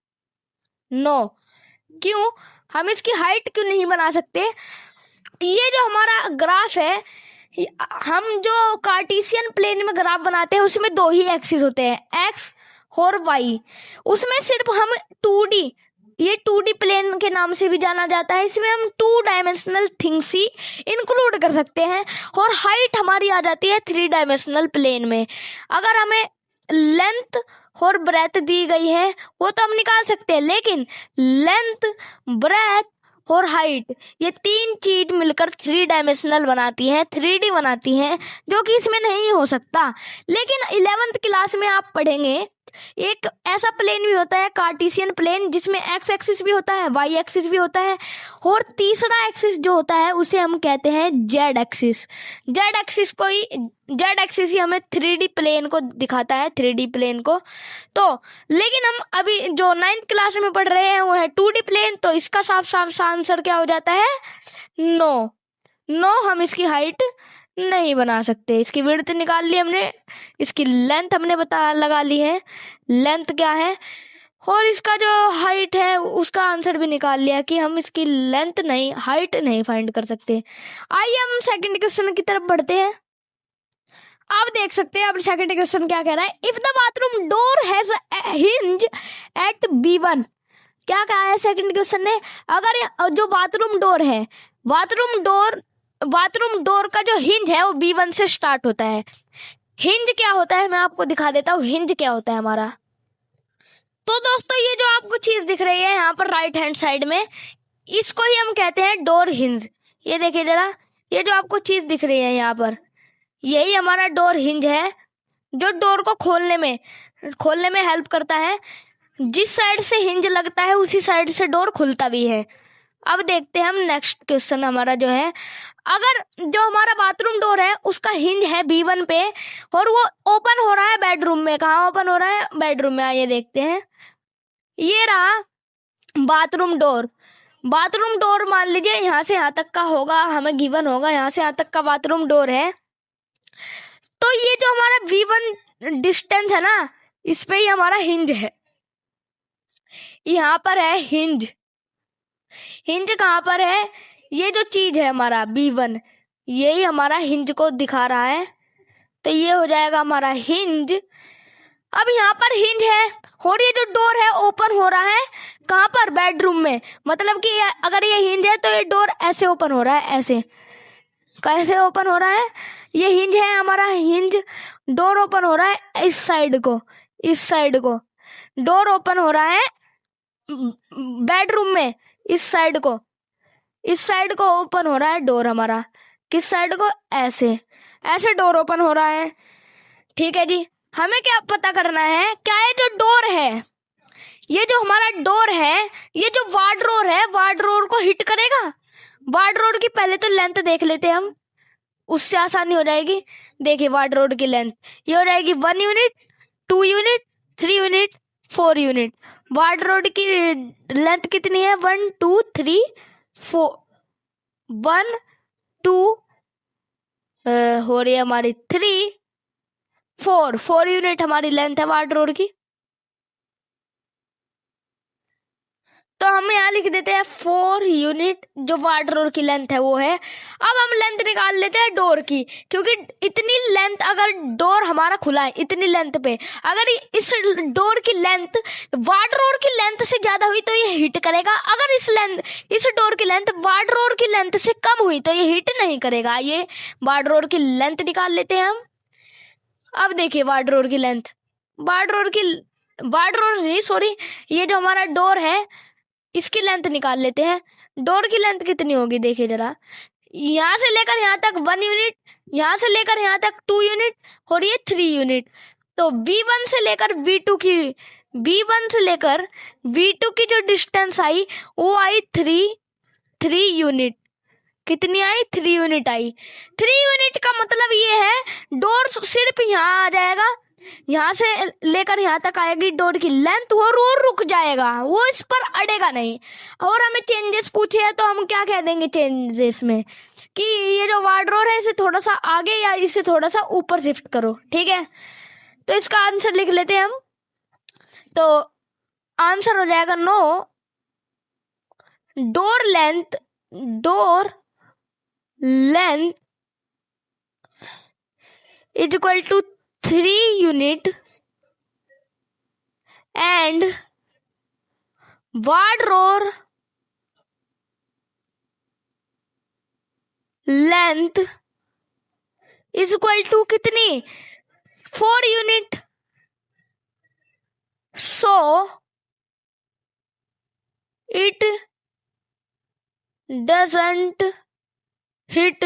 क्यों, हम इसकी हाइट क्यों नहीं बना सकते। ये जो हमारा ग्राफ है, हम जो कार्टेशियन प्लेन में ग्राफ बनाते हैं उसमें 2 ही एक्सिस होते हैं, एक्स और वाई। उसमें सिर्फ हम 2D, ये 2D प्लेन के नाम से भी जाना जाता है, इसमें हम 2 डायमेंशनल थिंग्स ही इंक्लूड कर सकते हैं। और हाइट हमारी आ जाती है 3 डायमेंशनल प्लेन में। अगर हमें लेंथ और ब्रेथ दी गई है वो तो हम निकाल सकते हैं, लेकिन लेंथ, ब्रेथ और हाइट ये 3 चीज मिलकर 3 डायमेंशनल बनाती है, 3D बनाती हैं, जो कि इसमें नहीं हो सकता। लेकिन 11th क्लास में आप पढ़ेंगे एक ऐसा प्लेन भी होता है कार्टेशियन प्लेन, जिसमें एक्स एक्सिस भी होता है, वाई एक्सिस भी होता है, और तीसरा एक्सिस जो होता है उसे हम कहते हैं जेड एक्सिस। जेड एक्सिस ही हमें 3D प्लेन को दिखाता है, 3D प्लेन को। तो लेकिन हम अभी जो 9th क्लास में पढ़ रहे हैं वो है 2D प्लेन। तो इसका साफ साफ आंसर क्या हो जाता है, नो। हम इसकी हाइट नहीं बना सकते। इसकी विड्थ निकाल ली हमने, इसकी लेंथ हमने लगा ली है, लेंथ क्या है, और इसका जो हाइट है उसका आंसर भी निकाल लिया कि हम इसकी लेंथ नहीं, हाइट नहीं फाइंड कर सकते। आइए हम सेकंड क्वेश्चन की तरफ बढ़ते हैं। आप देख सकते हैं अब सेकंड क्वेश्चन क्या कह रहा है, if the bathroom door has hinge at B1। क्या कहा है सेकंड क्वेश्चन ने, अगर जो बाथरूम डोर है, बाथरूम डोर का जो हिंज है वो B1 से स्टार्ट होता है। हिंज क्या होता है मैं आपको दिखा देता हूँ, हिंज क्या होता है हमारा। तो दोस्तों ये जो आपको चीज दिख रही है यहाँ पर राइट हैंड साइड में, इसको ही हम कहते हैं डोर हिंज। ये देखिए जरा, ये जो आपको चीज दिख रही है यहाँ पर, यही हमारा डोर हिंज है, जो डोर को खोलने में हेल्प करता है। जिस साइड से हिंज लगता है उसी साइड से डोर खुलता भी है। अब देखते हैं हम नेक्स्ट क्वेश्चन हमारा जो है, अगर जो हमारा बाथरूम डोर है उसका हिंज है B1 पे और वो ओपन हो रहा है बेडरूम में। कहाँ ओपन हो रहा है, बेडरूम में। आइए देखते हैं, ये रहा बाथरूम डोर मान लीजिए यहाँ से यहाँ तक का होगा, हमें गिवन होगा यहाँ से यहाँ तक का बाथरूम डोर है। तो ये जो हमारा V1 डिस्टेंस है ना, इस पे ही हमारा हिंज है। यहाँ पर है हिंज कहाँ पर है, ये जो चीज है हमारा B1, यही हमारा हिंज को दिखा रहा है। तो ये हो जाएगा हमारा हिंज। अब यहाँ पर हिंज है और ये जो डोर है ओपन हो रहा है कहाँ पर, बेडरूम में। मतलब कि अगर ये हिंज है तो ये डोर ऐसे ओपन हो रहा है, ऐसे कैसे ओपन हो रहा है, ये हिंज है हमारा, हिंज डोर ओपन हो रहा है इस साइड को डोर ओपन हो रहा है बेडरूम में, इस साइड को ओपन हो रहा है डोर हमारा। किस साइड को, ऐसे डोर ओपन हो रहा है। ठीक है जी, हमें क्या पता करना है, क्या ये जो डोर है, ये जो हमारा डोर है, ये जो वार्डरोब है, वार्डरोब को हिट करेगा? वार्डरोब की पहले तो लेंथ देख लेते हैं हम, उससे आसानी हो जाएगी। देखिए वार्डरोब की लेंथ ये हो जाएगी 1 unit, 2 unit, 3 unit, 4 unit. Wardrobe की लेंथ कितनी है? 1 2 3 4, 1 2 हो रही है हमारी 3 4 यूनिट हमारी लेंथ है वार्डरोब की। तो हम यहाँ लिख देते हैं 4 यूनिट जो वार्डरोब की लेंथ है वो है। अब हम लेंथ निकाल लेते हैं डोर की, क्योंकि इतनी लेंथ, अगर डोर हमारा खुला है इतनी लेंथ पे, अगर इस डोर की लेंथ वार्डरोब की लेंथ से ज्यादा हुई तो ये हिट करेगा। अगर इस डोर की लेंथ वार्डरोब की लेंथ से कम हुई तो ये हिट नहीं करेगा। ये वार्डरोब की लेंथ निकाल लेते हैं हम। अब देखिए वार्डरोब की लेंथ, वार्डरोब नहीं सॉरी, ये जो हमारा डोर है इसकी लेंथ निकाल लेते हैं। डोर की लेंथ कितनी होगी देखिए जरा, यहाँ से लेकर यहाँ तक 1 यूनिट, यहाँ से लेकर यहाँ तक 2 यूनिट और ये 3 यूनिट। तो V1 से लेकर V2 की जो डिस्टेंस आई वो आई 3 यूनिट। कितनी आई? 3 यूनिट आई। 3 यूनिट का मतलब ये है डोर सिर्फ यहाँ आ जाएगा, यहाँ से लेकर यहाँ तक आएगी डोर की लेंथ, और वो रुक जाएगा, वो इस पर अड़ेगा नहीं। और हमें चेंजेस पूछे हैं तो हम क्या कह देंगे चेंजेस में, कि ये जो वार्डरोब है इसे थोड़ा सा आगे या इसे थोड़ा सा ऊपर शिफ्ट करो। ठीक है, तो इसका आंसर लिख लेते हैं हम। तो आंसर हो जाएगा 9। Door length is equal to 3 unit and wardrobe length is equal to कितनी? 4 unit. So it doesn't hit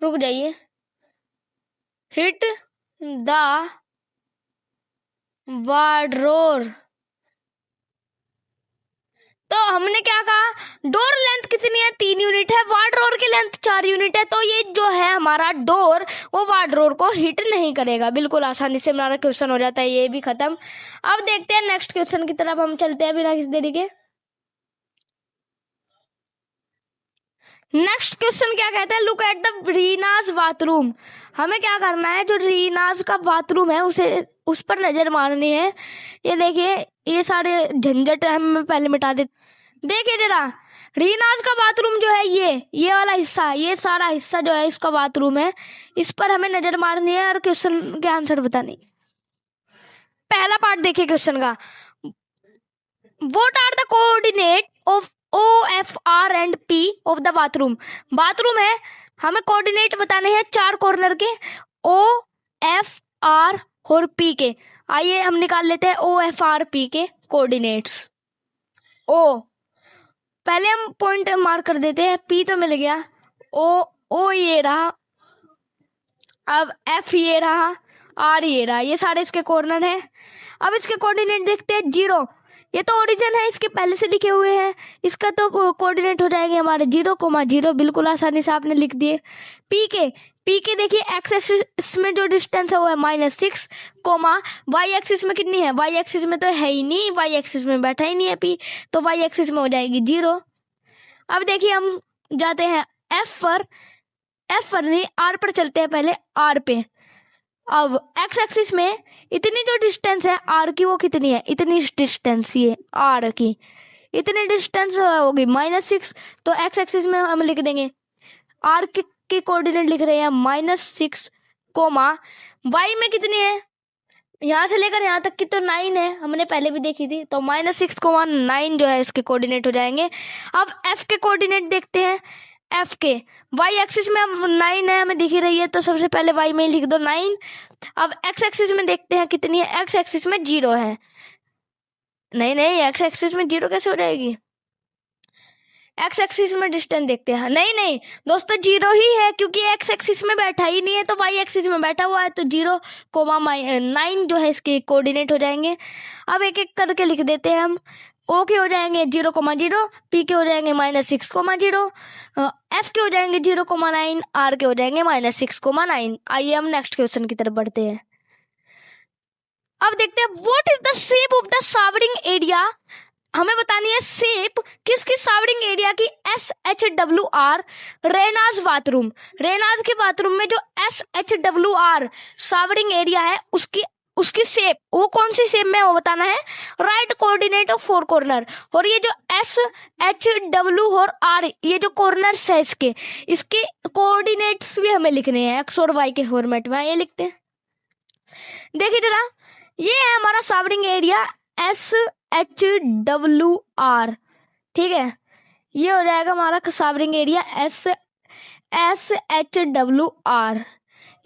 रुक जाइए, हिट द वार्डरोब। तो हमने क्या कहा, डोर लेंथ कितनी है? 3 यूनिट है, वार्डरोब की लेंथ 4 यूनिट है, तो ये जो है हमारा डोर वो वार्डरोब को हिट नहीं करेगा। बिल्कुल आसानी से हमारा क्वेश्चन हो जाता है, ये भी खत्म। अब देखते हैं नेक्स्ट क्वेश्चन की तरफ हम चलते हैं बिना किसी देरी के। नेक्स्ट क्वेश्चन क्या कहता है, लुक एट द रीनाज बाथरूम। हमें क्या करना है, जो रीनाज का बाथरूम है उस पर नजर मारनी है। ये देखिए, ये सारे झंझट हम पहले मिटा दे। देखिए जरा, रीनाज का बाथरूम जो है ये वाला हिस्सा, ये सारा हिस्सा जो है इसका बाथरूम है, इस पर हमें नजर मारनी है और क्वेश्चन के आंसर बतानी। पहला पार्ट देखिए क्वेश्चन का, what are the coordinate of OFR and P of the bathroom. Bathroom है, हमें कोऑर्डिनेट बताने हैं 4 कॉर्नर के, OFR और P के। आइए हम निकाल लेते हैं OFR P के कोऑर्डिनेट्स। पहले हम पॉइंट मार्क कर देते हैं, P तो मिल गया, O ये रहा, अब F ये रहा, R ये रहा, ये सारे इसके कॉर्नर हैं। अब इसके कोऑर्डिनेट देखते हैं। 0 ये तो ओरिजिन है, इसके पहले से लिखे हुए हैं, इसका तो कोऑर्डिनेट हो जाएंगे हमारे 0,0। बिल्कुल आसानी से आपने लिख दिए। पी के देखिए, एक्स एक्सिस में जो डिस्टेंस है वो है -6, वाई एक्सिस में कितनी है? वाई एक्सिस में तो है ही नहीं, वाई एक्सिस में बैठा ही नहीं है पी, तो वाई एक्सिस में हो जाएगी 0। अब देखिए हम जाते हैं एफ पर नहीं, आर पर चलते हैं, पहले आर पे। अब एक्स एक्सिस में इतनी जो डिस्टेंस है आर की वो कितनी है? इतनी डिस्टेंस, ये आर की इतनी डिस्टेंस होगी -6, तो एक्स एक्सिस में हम लिख देंगे, आर के कोऑर्डिनेट लिख रहे हैं -6, वाई में कितनी है? यहाँ से लेकर यहाँ तक की तो 9 है, हमने पहले भी देखी थी, तो -6, 9 जो है इसके कोऑर्डिनेट हो जाएंगे। अब एफ के कोऑर्डिनेट देखते हैं। एफ के वाई एक्सिस में हम 9 है, हमें दिख ही रही है, तो सबसे पहले वाई में लिख दो 9। अब एक्स एक्सिस में देखते हैं कितनी है। एक्स एक्सिस में 0 है। नहीं, एक्स एक्सिस में 0 कैसे हो जाएगी? एक्स एक्सिस में डिस्टेंस देखते हैं। नहीं नहीं दोस्तों, 0 ही है, क्योंकि एक्स एक्सिस में बैठा ही नहीं है, तो वाई एक्सिस में बैठा हुआ है, तो 0,9 जो है इसके कोऑर्डिनेट हो जाएंगे। अब एक एक करके लिख देते हैं हम। ओ के हो जाएंगे 0,0, पी के हो जाएंगे -6,0, एफ के हो जाएंगे 0,9, आर के हो जाएंगे -6,9। आइए हम नेक्स्ट क्वेश्चन की तरफ बढ़ते हैं। अब देखते हैं what is the shape of the showering area. हमें बतानी है शेप किसकी शावरिंग एरिया की। SHWR रेनाज बाथरूम, रेनाज के बाथरूम में जो SHWR शावरिंर एरिया है उसकी शेप, वो कौन सी शेप में है वो बताना है। राइट कोऑर्डिनेट ऑफ 4 कॉर्नर, और ये जो SHW और R ये जो कॉर्नर्स है इसके कोऑर्डिनेट्स भी हमें लिखने हैं एक्स और वाई के फॉर्मेट में। ये लिखते हैं, देखिए जरा, ये है हमारा शावरिंग एरिया SHWR, ठीक है। ये हो जाएगा हमारा शावरिंग एरिया SHWR,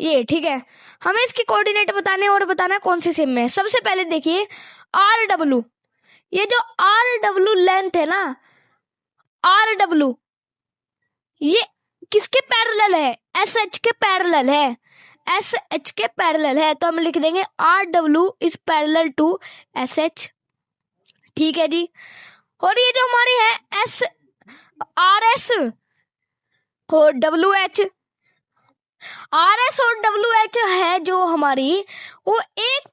ये ठीक है। हमें इसकी कोऑर्डिनेट बताने और बताना है कौन सी शेप में है। सबसे पहले देखिए RW, ये जो RW लेंथ है ना, RW ये किसके पैरेलल है, SH के पैरेलल है, SH के पैरेलल है, तो हम लिख देंगे RW is parallel to SH, ठीक है जी। और ये जो हमारी है RS और WH, RS और WH है जो हमारी, वो एक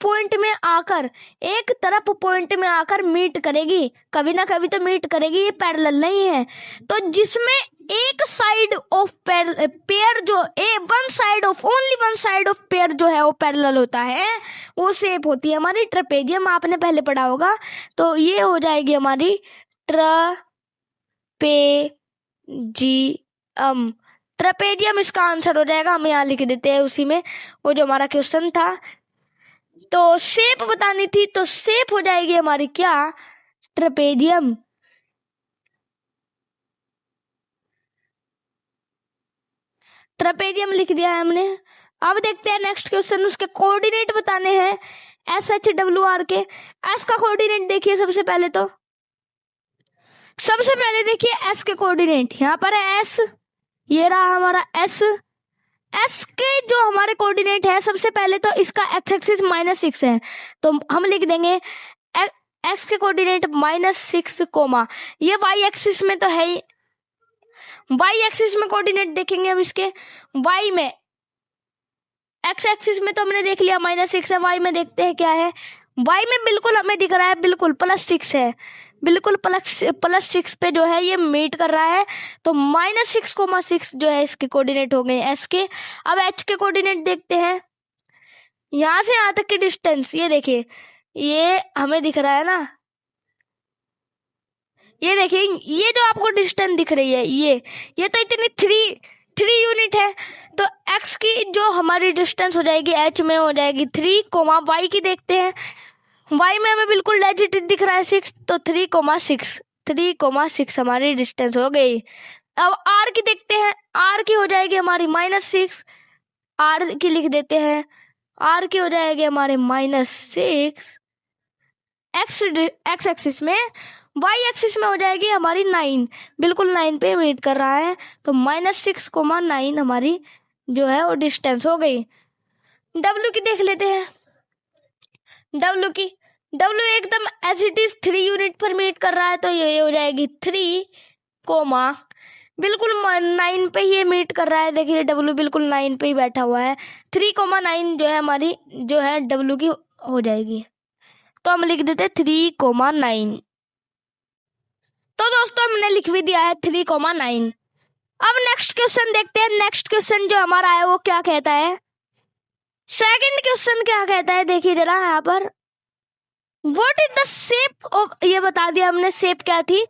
पॉइंट में आकर, एक तरफ पॉइंट में आकर मीट करेगी, कभी ना कभी तो मीट करेगी, ये पैरेलल नहीं है। तो जिसमें एक साइड ऑफ पेयर जो वन साइड ऑफ पेयर जो है वो पैरेलल होता है, वो शेप होती है हमारी ट्रेपेजियम। आपने पहले पढ़ा होगा, तो ये हो जाएगी हमारी ट्रेपेजियम। ट्रेपेजियम इसका आंसर हो जाएगा, हम यहाँ लिख देते हैं उसी में, वो जो हमारा क्वेश्चन था। तो शेप बतानी थी, तो शेप हो जाएगी हमारी क्या, ट्रेपेजियम। ट्रेपेजियम लिख दिया है हमने। अब देखते हैं नेक्स्ट क्वेश्चन, उसके कोऑर्डिनेट बताने हैं SHWR के। एस का कोऑर्डिनेट देखिए सबसे पहले देखिए एस के कोऑर्डिनेट, यहाँ पर है S, ये रहा हमारा S के जो हमारे कोऑर्डिनेट है, सबसे पहले तो इसका एक्स एक्सिस -6 है, तो हम लिख देंगे एक्स के कोऑर्डिनेट -6, ये वाई एक्सिस में तो है ही, वाई एक्सिस में कोऑर्डिनेट देखेंगे हम इसके। वाई में, एक्स एक्सिस में तो हमने देख लिया -6 है, वाई में देखते हैं क्या है। वाई में बिल्कुल हमें दिख रहा है, बिल्कुल +6 है, बिल्कुल +6 पे जो है ये मीट कर रहा है, तो -6,6 जो है इसके कोऑर्डिनेट हो गए एस के। अब एच के कोऑर्डिनेट देखते हैं, यहां से यहां तक की डिस्टेंस, ये देखिए, ये हमें दिख रहा है ना, ये देखिए, ये जो आपको डिस्टेंस दिख रही है, ये तो इतनी 3 यूनिट है, तो एक्स की जो हमारी डिस्टेंस हो जाएगी एच में हो जाएगी 3, वाई की देखते हैं। वाई में हमें बिल्कुल लेजिट दिख रहा है 6, तो 3,6 हमारी डिस्टेंस हो गई। अब आर की देखते हैं, आर की हो जाएगी हमारी -6, आर की लिख देते हैं, आर की हो जाएगी हमारे -6 एक्स एक्सिस में, वाई एक्सिस में हो जाएगी हमारी 9, बिल्कुल 9 पे मीट कर रहा है, तो -6,9 हमारी जो है वो डिस्टेंस हो गई। डब्ल्यू की देख लेते हैं, डब्ल्यू एकदम एज इट इज 3 यूनिट पर मीट कर रहा है, तो ये हो जाएगी 3, बिल्कुल 9 पे ये मीट कर रहा है। देखिए डब्ल्यू बिल्कुल 9 पे ही बैठा हुआ है, 3,9 जो है हमारी जो है डब्ल्यू की हो जाएगी, तो हम लिख देते हैं 3,9। तो दोस्तों हमने लिख भी दिया है 3,9। अब नेक्स्ट क्वेश्चन देखते हैं। नेक्स्ट क्वेश्चन जो हमारा है वो क्या कहता है, सेकंड क्वेश्चन क्या कहता है, देखिए जरा यहाँ पर, what is the shape of, ये बता दिया हमने शेप क्या थी,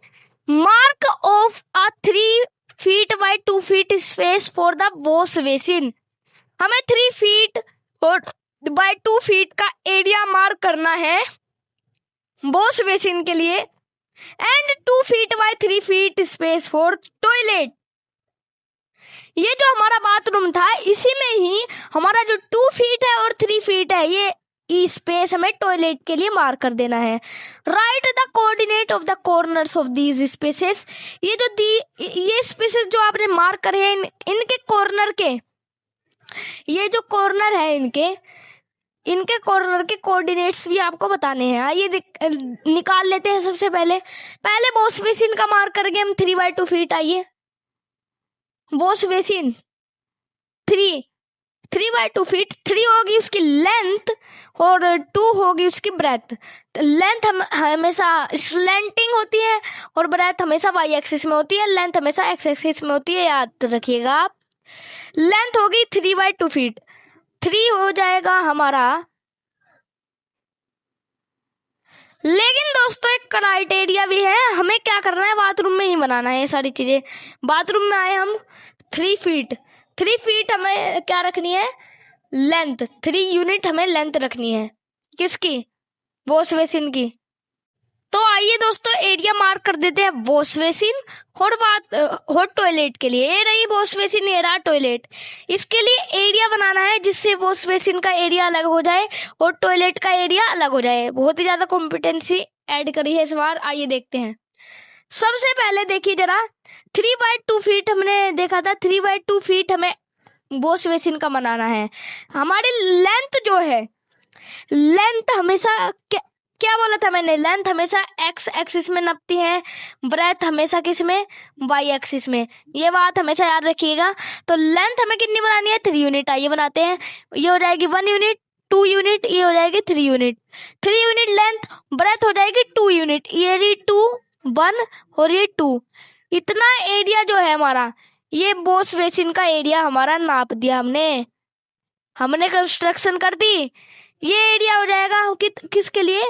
mark of a 3 feet by 2 feet space for the wash basin. हमें 3 फीट और बाय 2 फीट का एरिया मार्क करना है वॉश बेसिन के लिए, and 2 feet by 3 feet space for toilet. ये जो हमारा बाथरूम था, इसी में ही हमारा जो 2 फीट है और 3 फीट है, ये स्पेस हमें टॉयलेट के लिए मार्क कर देना है। Right the coordinate of the corners of these spaces. ये स्पेसेस जो आपने मार्क करे हैं इनके कॉर्नर के, ये जो कॉर्नर है इनके कॉर्नर के कोऑर्डिनेट्स भी आपको बताने हैं। आइए निकाल लेते हैं। सबसे पहले वॉश बेसिन का मार्क करेंगे हम 3/2 फीट। आइए वॉश बेसिन 3/2 फीट, 3 होगी उसकी लेंथ और 2 होगी उसकी ब्रेथ। लेंथ हमेशा स्लैंटिंग होती है और ब्रेथ हमेशा वाई एक्सिस में होती है, लेंथ हमेशा एक्स एक्सिस में होती है, याद रखिएगा आप। लेंथ होगी 3/2 फीट, 3 हो जाएगा हमारा। लेकिन दोस्तों एक क्राइटेरिया भी है, हमें क्या करना है, बाथरूम में ही बनाना है ये सारी चीजें। बाथरूम में आए हम 3 फीट हमें क्या रखनी है, लेंथ 3 यूनिट हमें लेंथ रखनी है। किसकी, वॉश बेसिन की। तो आइए दोस्तों एरिया मार्क कर देते हैं वॉश बेसिन और टॉयलेट के लिए। ये रही वॉश बेसिन, ये रहा टॉयलेट। इसके लिए एरिया बनाना है जिससे वॉश बेसिन का एरिया अलग हो जाए और टॉयलेट का एरिया अलग हो जाए। बहुत ही ज्यादा कॉम्पिटेंसी ऐड करी है इस बार। आइए देखते हैं। सबसे पहले देखिए जरा, 3/2 फीट हमने देखा था, 3/2 फीट हमें वॉश बेसिन का बनाना है। हमारी लेंथ जो है, लेंथ हमेशा क्या बोला था मैंने, लेंथ हमेशा एक्स एक्सिस में नपती है, ब्रेथ हमेशा किस में, वाई एक्सिस में। ये बात हमेशा याद रखिएगा। तो लेंथ हमें कितनी बनानी है, 3 यूनिट। आइए बनाते हैं। ये हो जाएगी 1 यूनिट, 2 यूनिट, ये हो जाएगी 3 यूनिट। 3 यूनिट लेंथ, ब्रेथ हो जाएगी 2 यूनिट, ये 2 1 और ये 2। इतना एरिया जो है हमारा, ये वॉश बेसिन का एरिया हमारा नाप दिया हमने कंस्ट्रक्शन कर दी। ये एरिया हो जाएगा किसके लिए,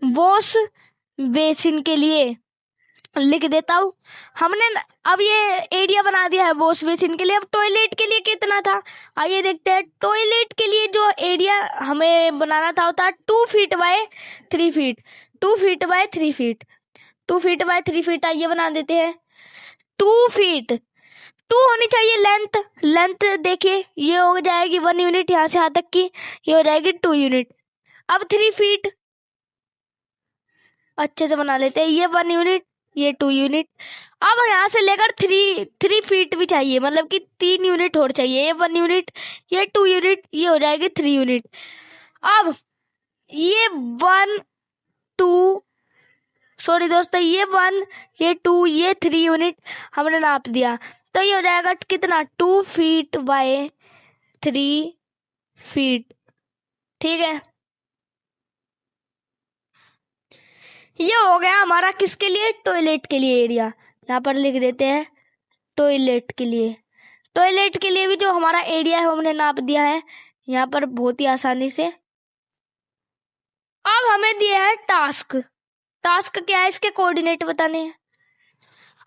वॉश बेसिन के लिए। लिख देता हूँ हमने। अब ये एरिया बना दिया है वॉश बेसिन के लिए। अब टॉयलेट के लिए कितना था, आइए देखते हैं। टॉयलेट के लिए जो एरिया हमें बनाना था होता 2 feet by 3 feet, 2 feet by 3 feet, 2 feet by 3 feet. आइए बना देते हैं। 2 फीट, 2 होनी चाहिए लेंथ देखिए, ये हो जाएगी 1 यूनिट यहाँ से यहाँ तक की, ये हो जाएगी 2 यूनिट। अब 3 फीट अच्छे से बना लेते हैं। ये 1 यूनिट, ये 2 यूनिट। अब यहाँ से लेकर 3 फीट भी चाहिए, मतलब कि 3 यूनिट और चाहिए। ये 1 यूनिट, ये 2 यूनिट, ये हो जाएगी 3 यूनिट। अब ये 1 2 सॉरी दोस्तों, ये 1 ये 2 ये 3 यूनिट हमने नाप दिया। तो ये हो जाएगा कितना, 2 फीट बाय 3 फीट। ठीक है, ये हो गया हमारा किसके लिए, टॉयलेट के लिए एरिया। यहाँ पर लिख देते हैं टॉयलेट के लिए। टॉयलेट के लिए भी जो हमारा एरिया है हमने नाप दिया है यहाँ पर बहुत ही आसानी से। अब हमें दिया है टास्क क्या है, इसके कोऑर्डिनेट बताने हैं।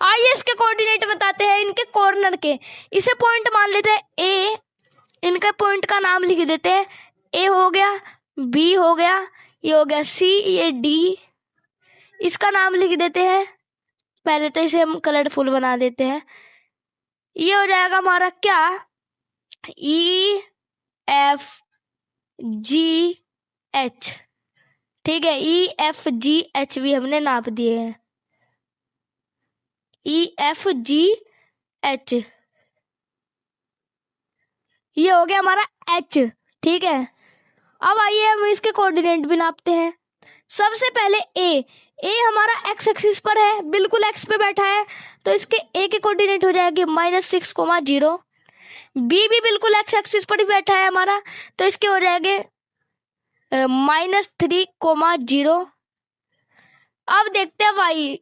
आइए इसके कोऑर्डिनेट बताते हैं, इनके कॉर्नर के। इसे पॉइंट मान लेते हैं ए, इनके पॉइंट का नाम लिख देते हैं। ए हो गया, बी हो गया, ये हो गया सी, ये डी, इसका नाम लिख देते हैं। पहले तो इसे हम कलरफुल बना देते हैं। ये हो जाएगा हमारा क्या, ई एफ जी एच। ठीक है, ई एफ जी एच भी हमने नाप दिए हैं, ई एफ जी एच। ये हो गया हमारा एच। ठीक है, अब आइए हम इसके कोऑर्डिनेट भी नापते हैं। सबसे पहले ए हमारा एक्स एक्सिस पर है, बिल्कुल एक्स पे बैठा है, तो इसके ए के कोऑर्डिनेट हो जाएंगे -6,0। बी भी बिल्कुल एक्स एक्सिस पर ही बैठा है हमारा, तो इसके हो जाएंगे -3,0। अब देखते हैं वाई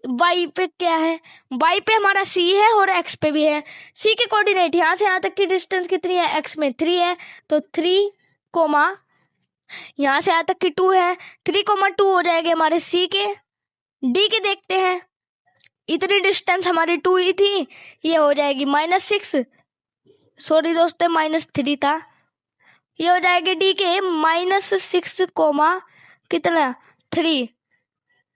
पे क्या है। वाई पे हमारा सी है और एक्स पे भी है। सी के कोऑर्डिनेट यहाँ से यहाँ तक की डिस्टेंस कितनी है, एक्स में 3 है, तो 3, यहाँ से यहाँ तक की 2 है, 3,2 हो जाएंगे हमारे सी के। डी के देखते हैं, इतनी डिस्टेंस हमारी 2 ही थी, ये हो जाएगी -6, सॉरी दोस्तों -3 था, ये हो जाएगी डी के -6, कितना 3।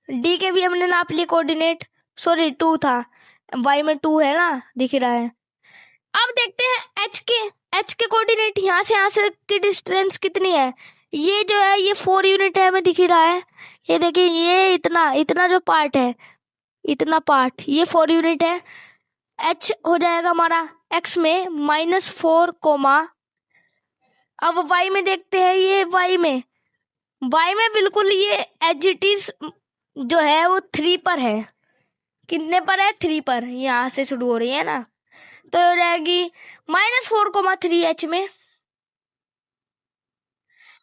डी के भी हमने नाप लिए कोऑर्डिनेट, सॉरी 2 था, वाई में 2 है ना, दिख रहा है। अब देखते हैं एच के कोऑर्डिनेट, यहाँ से की डिस्टेंस कितनी है, ये जो है ये 4 यूनिट है, हमें दिख ही रहा है। ये देखिए ये इतना इतना जो पार्ट है, इतना पार्ट ये 4 यूनिट है। h हो जाएगा हमारा x में -4 कोमा, अब y में देखते हैं। ये y में बिल्कुल ये एज इट इज जो है वो 3 पर है। कितने पर है? 3 पर। यहाँ से शुरू हो रही है ना, तो हो जाएगी -4,3 h में।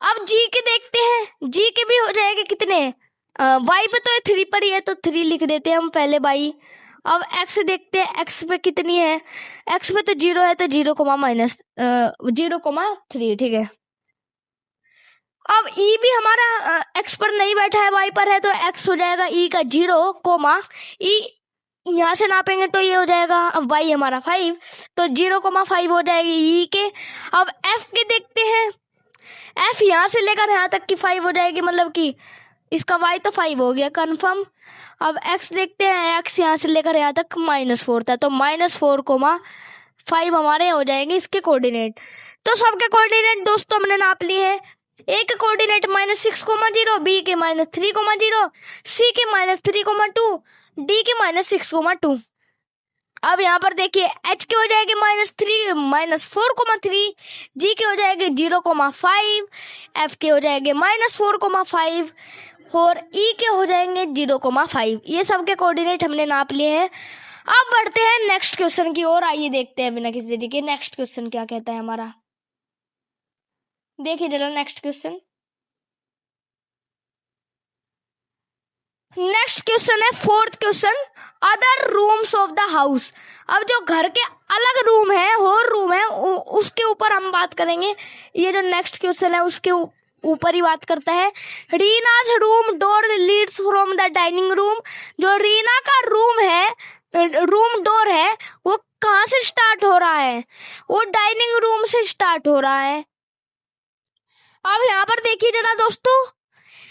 अब g के देखते हैं, g के भी हो जाएगा कितने, y पे तो ये 3 पर ही है, तो 3 लिख देते हैं हम पहले y। अब x देखते हैं, x पे कितनी है, x पे तो 0 है, तो 0,3, ठीक है। अब e भी हमारा x पर नहीं बैठा है, y पर है, तो x हो जाएगा e का 0 कोमा e, यहाँ से नापेंगे तो ये हो जाएगा, अब y हमारा 5, तो 0,5 हो जाएगी e के। अब f के देखते हैं, f यहाँ से लेकर यहाँ तक की 5 हो जाएगी, मतलब कि इसका y तो 5 हो गया कंफर्म। अब x देखते हैं, x यहाँ से लेकर यहाँ तक -4 था, तो -4,5 हमारे हो जाएंगे इसके कोऑर्डिनेट। तो सबके कोऑर्डिनेट दोस्तों हमने नाप लिए हैं। ए के कोऑर्डिनेट -6,0, बी के -3,0, सी के -3,2, डी के -6,2। अब यहाँ पर देखिए h के हो जाएगी -4,3, g के हो जाएगी 0,5, f के हो जाएंगे -4,5 और e के हो जाएंगे 0,5। ये सब के कोऑर्डिनेट हमने नाप लिए हैं। अब बढ़ते हैं नेक्स्ट क्वेश्चन की ओर, आइए देखते हैं बिना किसी देरी के नेक्स्ट क्वेश्चन क्या कहता है हमारा। देखिए जरा नेक्स्ट क्वेश्चन। नेक्स्ट क्वेश्चन है 4th question, other rooms of the house. अब जो घर के अलग रूम है, और रूम है, उसके ऊपर हम बात करेंगे। ये जो नेक्स्ट क्वेश्चन है उसके ऊपर ही बात करता है। Reena's room door leads from the dining room. जो रीना का रूम है, रूम डोर है, वो कहाँ से स्टार्ट हो रहा है? वो डाइनिंग रूम से स्टार्ट हो रहा है। अब यहाँ पर देखिए जरा दोस्तों,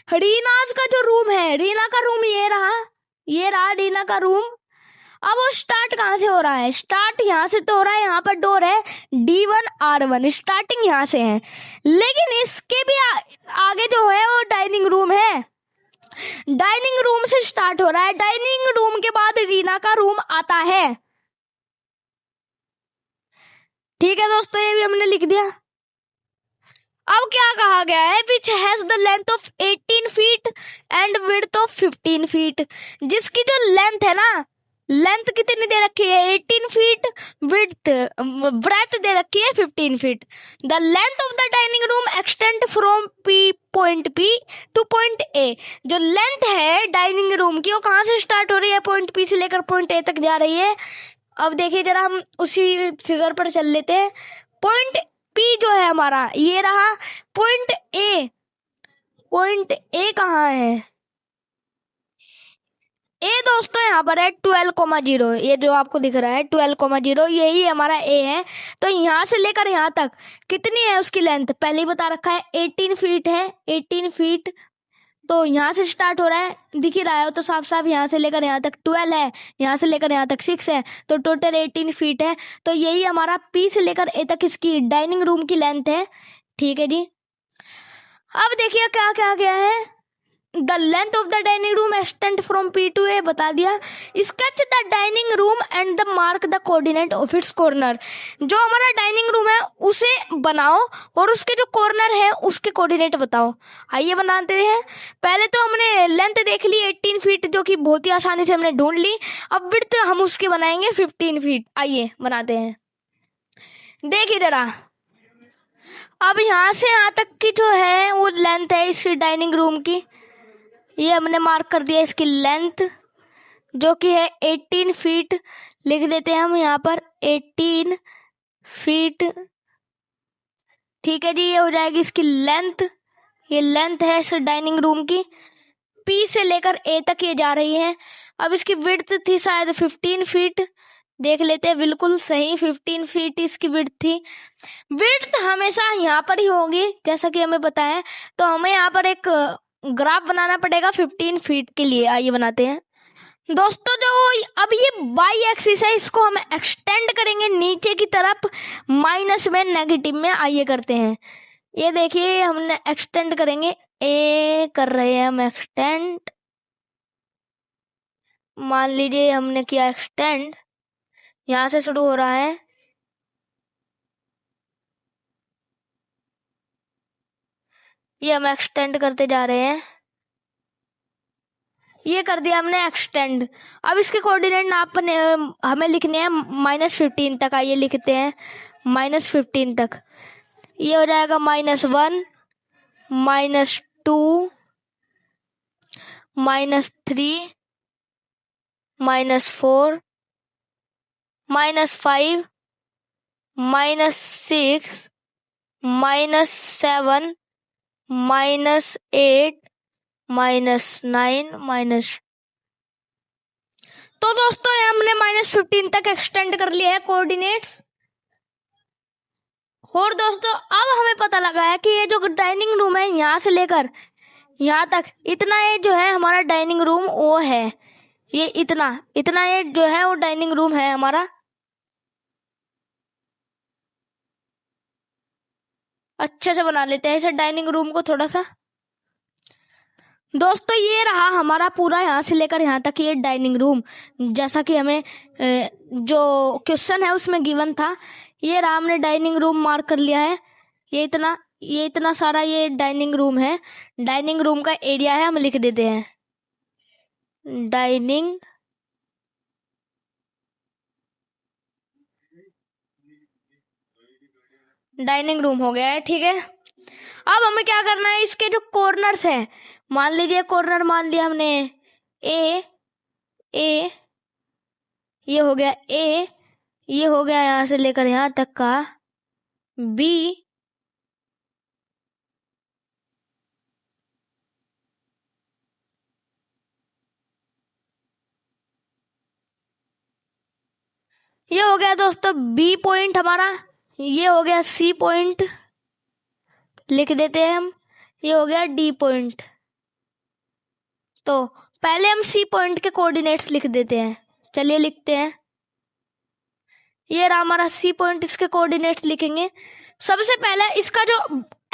रीनाज का जो रूम है, रीना का रूम ये रहा रीना का रूम। अब वो स्टार्ट कहाँ से हो रहा है? स्टार्ट यहाँ से तो हो रहा है, यहाँ पर डोर है D1 R1, स्टार्टिंग यहाँ से है। लेकिन इसके भी आगे जो है वो डाइनिंग रूम है, डाइनिंग रूम से स्टार्ट हो रहा है। डाइनिंग रूम के बाद रीना का रूम आता है। ठीक है दोस्तों, ये भी हमने लिख दिया। अब क्या कहा गया है? Which has the length of 18 feet and width of 15 feet. जिसकी जो लेंथ है ना, लेंथ कितनी दे रखी है? 18 फीट, विड्थ ब्रेथ दे रखी है 15 feet. The length of the dining room extend from point P two point A। जो लेंथ है डाइनिंग रूम की वो कहाँ से स्टार्ट हो रही है? पॉइंट P से लेकर पॉइंट A तक जा रही है। अब देखिए जरा, हम उसी फिगर पर चल लेते हैं। पॉइंट P जो है हमारा ये रहा, पॉइंट A कहाँ है? A दोस्तों यहाँ पर है 12,0, ये जो आपको दिख रहा है 12,0, यही हमारा A है। तो यहाँ से लेकर यहाँ तक कितनी है उसकी लेंथ? पहले ही बता रखा है 18 फीट है, 18 फीट। तो यहाँ से स्टार्ट हो रहा है, दिख ही रहा है तो साफ साफ। यहाँ से लेकर यहाँ तक 12 है, यहाँ से लेकर यहाँ तक 6 है, तो टोटल 18 फीट है। तो यही हमारा P से लेकर A तक इसकी डाइनिंग रूम की लेंथ है। ठीक है जी। अब देखिए क्या क्या गया है। The length of the dining room extend from P to A बता दिया। Sketch the dining room and the mark the coordinate of its corner. जो हमारा डाइनिंग रूम है उसे बनाओ और उसके जो कॉर्नर है उसके कोऑर्डिनेट बताओ। आइए बनाते हैं। पहले तो हमने लेंथ देख ली 18 फीट, जो कि बहुत ही आसानी से हमने ढूंढ ली। अब विड्थ हम उसके बनाएंगे 15 फीट। आइए बनाते हैं। देखिए जरा, अब यहाँ से यहाँ तक की जो है वो लेंथ है इस डाइनिंग रूम की, ये हमने मार्क कर दिया इसकी लेंथ, जो कि है 18 फीट। लिख देते हैं हम यहाँ पर 18 फीट। ठीक है जी, ये हो जाएगी इसकी लेंथ। ये लेंथ है इस डाइनिंग रूम की, P से लेकर A तक ये जा रही है। अब इसकी विड्थ थी शायद 15 फीट, देख लेते हैं। बिल्कुल सही, 15 फीट इसकी विड्थ थी। विड्थ हमेशा यहाँ पर ही होगी जैसा कि हमें पता है, तो हमें यहाँ पर एक ग्राफ बनाना पड़ेगा 15 फीट के लिए। आइए बनाते हैं दोस्तों। जो अब ये वाई एक्सिस है, इसको हम एक्सटेंड करेंगे नीचे की तरफ, माइनस में, नेगेटिव में। आइए करते हैं। ये देखिए हमने एक्सटेंड करेंगे, ए कर रहे हैं हम एक्सटेंड। मान लीजिए हमने किया एक्सटेंड, यहाँ से शुरू हो रहा है, ये हम एक्सटेंड करते जा रहे हैं। ये कर दिया हमने एक्सटेंड। अब इसके कोऑर्डिनेट नापने हमें लिखने हैं -15 तक। आइए लिखते हैं -15 तक। ये हो जाएगा -1, -2, -3, -4, -5, -6, -7, -8, -9, तो दोस्तों हमने -15 तक एक्सटेंड कर लिया है कोऑर्डिनेट्स। और दोस्तों अब हमें पता लगा है कि ये जो डाइनिंग रूम है यहाँ से लेकर यहाँ तक इतना, ये जो है हमारा डाइनिंग रूम वो है, ये इतना ये जो है वो डाइनिंग रूम है हमारा। अच्छे से बना लेते हैं इसे डाइनिंग रूम को थोड़ा सा। दोस्तों ये रहा हमारा पूरा यहाँ से लेकर यहाँ तक ये डाइनिंग रूम, जैसा कि हमें जो क्वेश्चन है उसमें गिवन था। ये रहा, हमने डाइनिंग रूम मार्क कर लिया है। ये इतना सारा ये डाइनिंग रूम है। डाइनिंग रूम का एरिया है, हम लिख देते हैं डाइनिंग रूम हो गया है, ठीक है। अब हमें क्या करना है, इसके जो कॉर्नर्स हैं, मान लीजिए कॉर्नर मान लिया हमने ए, ये हो गया ए, ये हो गया यहाँ से लेकर यहाँ तक का बी, ये हो गया दोस्तों बी पॉइंट हमारा। ये हो गया सी पॉइंट, लिख देते हैं हम। ये हो गया डी पॉइंट। तो पहले हम सी पॉइंट के कोऑर्डिनेट्स लिख देते हैं। चलिए लिखते हैं। ये रहा हमारा सी पॉइंट, इसके कोऑर्डिनेट्स लिखेंगे। सबसे पहले इसका जो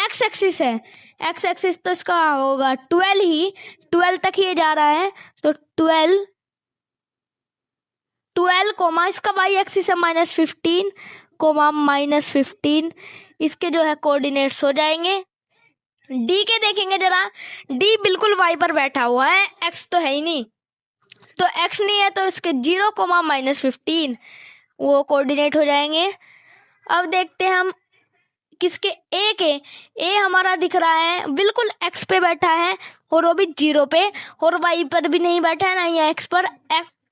एक्स एक्सिस है, एक्स एक्सिस तो इसका होगा 12 ही, 12 तक ये जा रहा है। तो 12 कोमा इसका वाई एक्सिस है -15 कोमा -15, इसके जो है कोऑर्डिनेट्स हो जाएंगे। डी के देखेंगे जरा, डी बिल्कुल वाई पर बैठा हुआ है, एक्स तो है ही नहीं, तो एक्स नहीं है तो इसके 0 कोमा -15 वो कोऑर्डिनेट हो जाएंगे। अब देखते हैं हम किसके, ए के। ए हमारा दिख रहा है बिल्कुल एक्स पे बैठा है और वो भी 0 पे, और वाई पर भी नहीं बैठा है ना ही एक्स पर।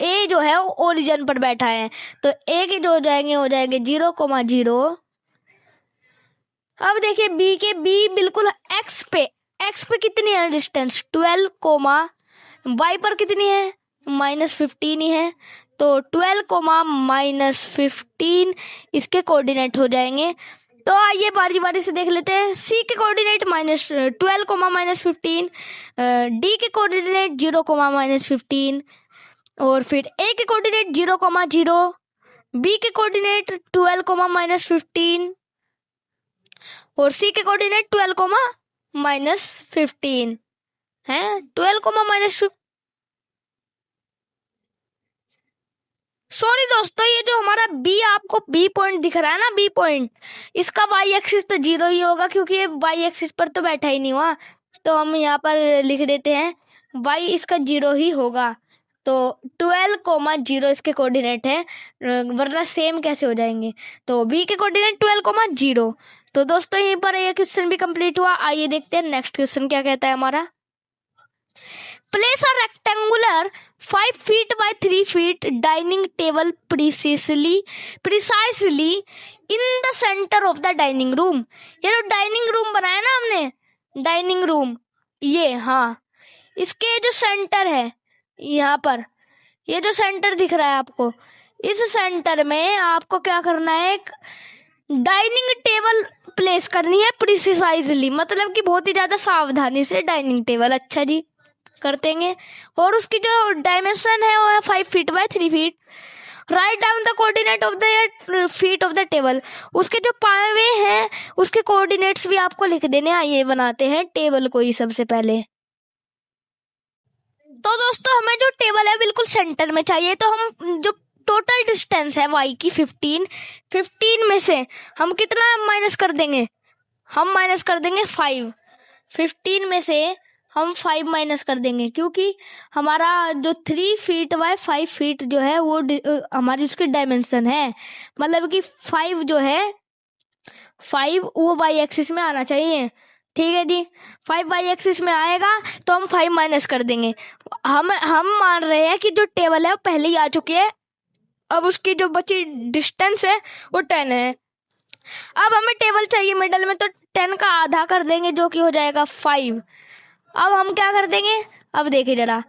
ए जो है वो ओरिजिन पर बैठा है, तो ए के जो हो जाएंगे 0 कोमा 0। अब देखिए बी के, बी बिल्कुल एक्स पे कितनी है डिस्टेंस 12 कोमा, वाई पर कितनी है -15 ही है, तो 12 कोमा -15 इसके कोऑर्डिनेट हो जाएंगे। तो आइए बारी बारी से देख लेते हैं। सी के कोऑर्डिनेट -12 कोमा -15, डी के कोऑर्डिनेट 0 कोमा -15, और फिर ए के कोऑर्डिनेट 0 कोमा 0, बी के कोऑर्डिनेट 12 कोमा -15 और सी के कोऑर्डिनेट 12 कोमा -15 है। 12 कोमा -15, सॉरी दोस्तों, ये जो हमारा बी, आपको बी पॉइंट दिख रहा है ना, बी पॉइंट, इसका वाई एक्सिस तो 0 ही होगा क्योंकि ये वाई एक्सिस पर तो बैठा ही नहीं हुआ। तो हम यहाँ पर लिख देते हैं वाई इसका 0 ही होगा। तो 12 कोमा 0 इसके कोऑर्डिनेट है, वरना सेम कैसे हो जाएंगे। तो बी के कोऑर्डिनेट 12 कोमा 0। तो दोस्तों यहीं पर ये क्वेश्चन भी कंप्लीट हुआ। आइए देखते हैं नेक्स्ट क्वेश्चन क्या कहता है हमारा। Place a rectangular 5 feet by 3 feet dining table precisely in the center of the dining room। ये जो डाइनिंग रूम बनाया ना हमने, डाइनिंग रूम, ये हाँ, इसके जो सेंटर है यहाँ पर, ये जो सेंटर दिख रहा है आपको, इस सेंटर में आपको क्या करना है, एक डाइनिंग टेबल प्लेस करनी है प्रिसाइजली, मतलब कि बहुत ही ज्यादा सावधानी से डाइनिंग टेबल। अच्छा जी, कर देंगे। और उसकी जो डायमेंशन है वो है 5 feet by 3 feet. Write down the coordinate of the feet of the table. उसके जो पावे हैं उसके कोऑर्डिनेट्स भी आपको लिख देने। आइए बनाते हैं टेबल को ही सबसे पहले। तो दोस्तों हमें जो टेबल है बिल्कुल सेंटर में चाहिए। तो हम जो टोटल डिस्टेंस है y की 15 में से हम कितना माइनस कर देंगे? हम माइनस कर देंगे 5। 15 में से हम 5 माइनस कर देंगे, क्योंकि हमारा जो 3 फीट बाय 5 फीट जो है वो हमारी उसकी डायमेंशन है। मतलब कि 5 जो है 5 वो y एक्सिस में आना चाहिए। ठीक है जी, 5 y एक्सिस में आएगा तो हम 5 माइनस कर देंगे। हम मान रहे हैं कि जो टेबल है वो पहले ही आ चुकी है, अब उसकी जो बची डिस्टेंस है वो 10 है। अब हमें टेबल चाहिए मिडल में, तो 10 का आधा कर देंगे जो कि हो जाएगा 5। अब हम क्या कर देंगे? अब देखिए जरा,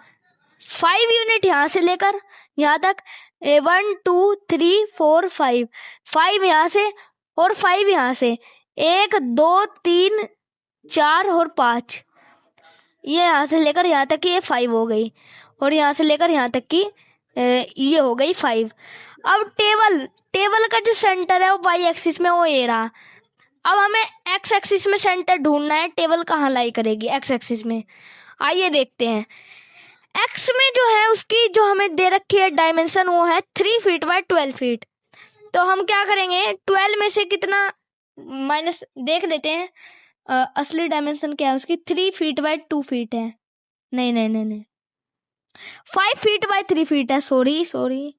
5 यूनिट यहाँ से लेकर यहाँ तक 1 2 3 4 5, 5 यहाँ से और 5 यहाँ से, 1 2 3 4 और 5, ये यहाँ से लेकर यहाँ तक की ये 5 हो गई, और यहाँ से लेकर यहाँ तक की ये हो गई 5। अब टेबल का जो सेंटर है वो y एक्सिस में वो ये रहा। अब हमें x एक्सिस में सेंटर ढूंढना है। टेबल कहाँ लाई करेगी? x एक्सिस में। आइए देखते हैं। x में जो है उसकी जो हमें दे रखी है डायमेंशन वो है 3 फीट बाय 12 फीट। तो हम क्या करेंगे? 12 में से कितना माइनस देख लेते हैं। असली डायमेंशन क्या है उसकी? 3 फीट बाय 2 फीट है। नहीं, 5 फीट बाय 3 फीट है। सॉरी।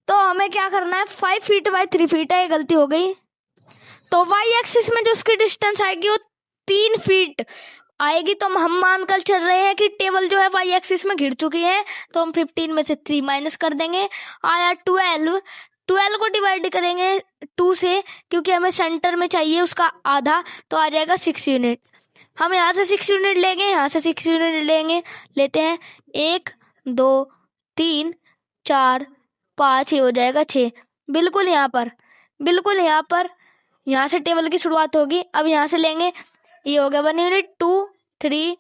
तो हमें क्या करना है? 5 फीट बाय 3 फीट है, ये गलती हो गई। तो y एक्सिस में जो उसकी डिस्टेंस आएगी वो 3 फीट आएगी। तो हम मानकर चल रहे हैं कि टेबल जो है y एक्सिस में घिर चुकी है। तो हम 15 में से 3 माइनस कर देंगे। आया 12 को डिवाइड करेंगे 2 से, क्योंकि हमें सेंटर में चाहिए उसका आधा, तो आ जाएगा 6 यूनिट। हम यहाँ से 6 यूनिट लेंगे, यहाँ से 6 यूनिट लेते हैं। 1 2 3 4 5, ये हो जाएगा 6। बिल्कुल यहाँ पर यहाँ से टेबल की शुरुआत होगी। अब यहाँ से लेंगे, ये हो गया 1 यूनिट, 2 3,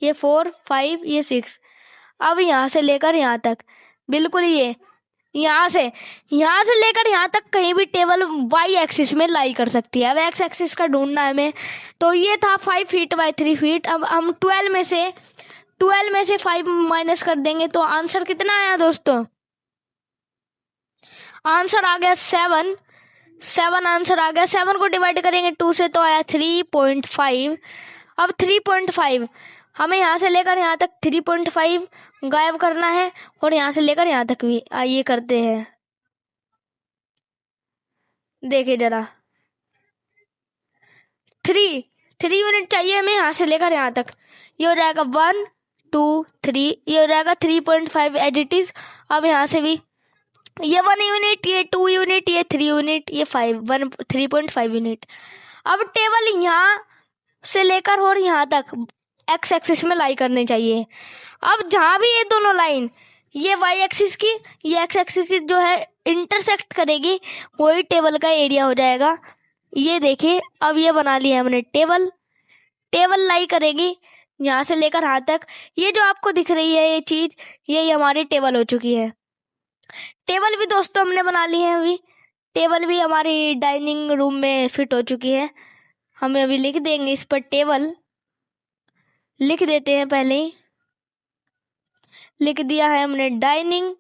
ये 4 5, ये 6। अब यहाँ से लेकर यहाँ तक, बिल्कुल ये यहाँ से लेकर यहाँ तक कहीं भी टेबल y एक्सिस में लाई कर सकती है। अब x एक्सिस का ढूंढना है हमें। तो ये था 5 फीट बाय 3 फीट। अब हम 12 में से 5 माइनस कर देंगे, तो आंसर कितना आया दोस्तों? आंसर आ गया 7 आंसर आ गया। 7 को डिवाइड करेंगे 2 से, तो आया 3.5। अब 3.5 हमें यहाँ से लेकर यहाँ तक 3.5 गायब करना है, और यहाँ से लेकर यहाँ तक भी। आइए करते हैं, देखिए जरा। 3 यूनिट चाहिए हमें यहाँ से लेकर यहाँ तक। ये हो जाएगा 1 2 3, ये हो जाएगा 3.5 एज इट इज। अब यहाँ से भी ये 1 यूनिट, ये 2 यूनिट, ये 3 यूनिट, ये 3.5 यूनिट। अब टेबल यहाँ से लेकर और यहाँ तक x एक्सिस में लाई करनी चाहिए। अब जहाँ भी ये दोनों लाइन, ये y एक्सिस की, ये x एक्सिस की जो है इंटरसेक्ट करेगी, वही टेबल का एरिया हो जाएगा। ये देखिए, अब ये बना लिया हमने टेबल लाई करेगी यहाँ से लेकर यहाँ तक। ये जो आपको दिख रही है ये चीज, ये हमारी टेबल हो चुकी है। टेबल भी दोस्तों हमने बना ली है। अभी टेबल भी हमारी डाइनिंग रूम में फिट हो चुकी है। हमें अभी लिख देंगे इस पर, टेबल लिख देते हैं। पहले ही लिख दिया है हमने डाइनिंग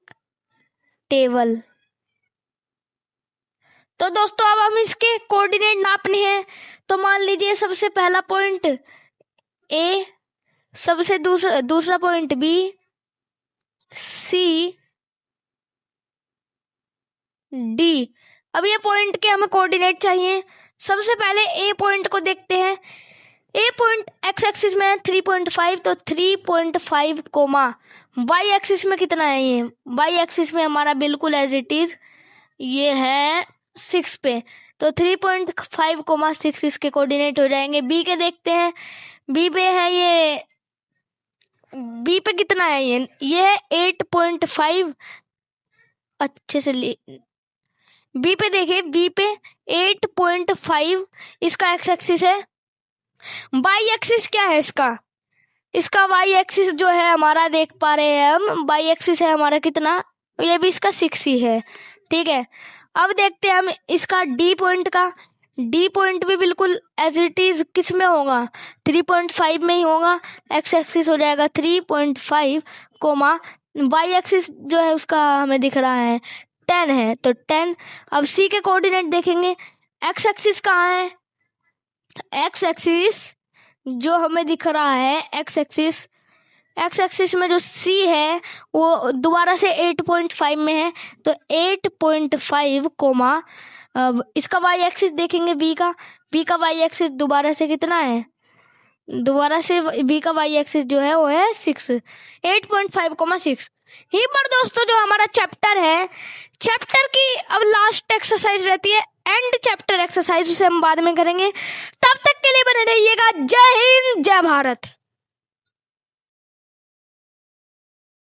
टेबल। तो दोस्तों अब हम इसके कोऑर्डिनेट नापने हैं। तो मान लीजिए सबसे पहला पॉइंट ए, सबसे दूसरा पॉइंट बी, सी, डी। अब ये पॉइंट के हमें कोऑर्डिनेट चाहिए। सबसे पहले ए पॉइंट को देखते हैं। ए पॉइंट एक्स एक्सिस में है 3.5, तो 3.5 कोमा वाई एक्सिस में कितना है? ये वाई एक्सिस में हमारा बिल्कुल एज इट इज ये है 6 पे, तो 3.5 कोमा 6 इसके कोऑर्डिनेट हो जाएंगे। बी के देखते हैं। बी पे है ये, बी पे कितना है? ये है 8.5। अच्छे से बी पे देखिए, बी पे 8.5 इसका एक्स एक्सिस है। वाई एक्सिस क्या है इसका वाई एक्सिस जो है हमारा, देख पा रहे हैं हम, वाई एक्सिस है हमारा कितना ये भी इसका 6 ही है। ठीक है, अब देखते हैं हम इसका डी पॉइंट का। डी पॉइंट भी बिल्कुल एज इट इज किस में होगा, 3.5 में ही होगा। एक्स एक्सिस हो जाएगा 3.5 कोमा, वाई एक्सिस जो है उसका हमें दिख रहा है 10 है, तो 10। अब सी के कोऑर्डिनेट देखेंगे, एक्स एक्सिस कहाँ है, एक्स एक्सिस जो हमें दिख रहा है, एक्स एक्सिस में जो सी है वो दोबारा से 8.5 में है, तो 8.5 कोमा, अब इसका वाई एक्सिस देखेंगे वी का वाई एक्सिस दोबारा से कितना है, दोबारा से वी का वाई एक्सिस जो है वो है 6, 8.5, 6 ही पर। दोस्तों जो हमारा चैप्टर है, चैप्टर की अब लास्ट एक्सरसाइज रहती है एंड चैप्टर एक्सरसाइज, उसे हम बाद में करेंगे। तब तक के लिए बने रहिएगा। जय हिंद, जय भारत।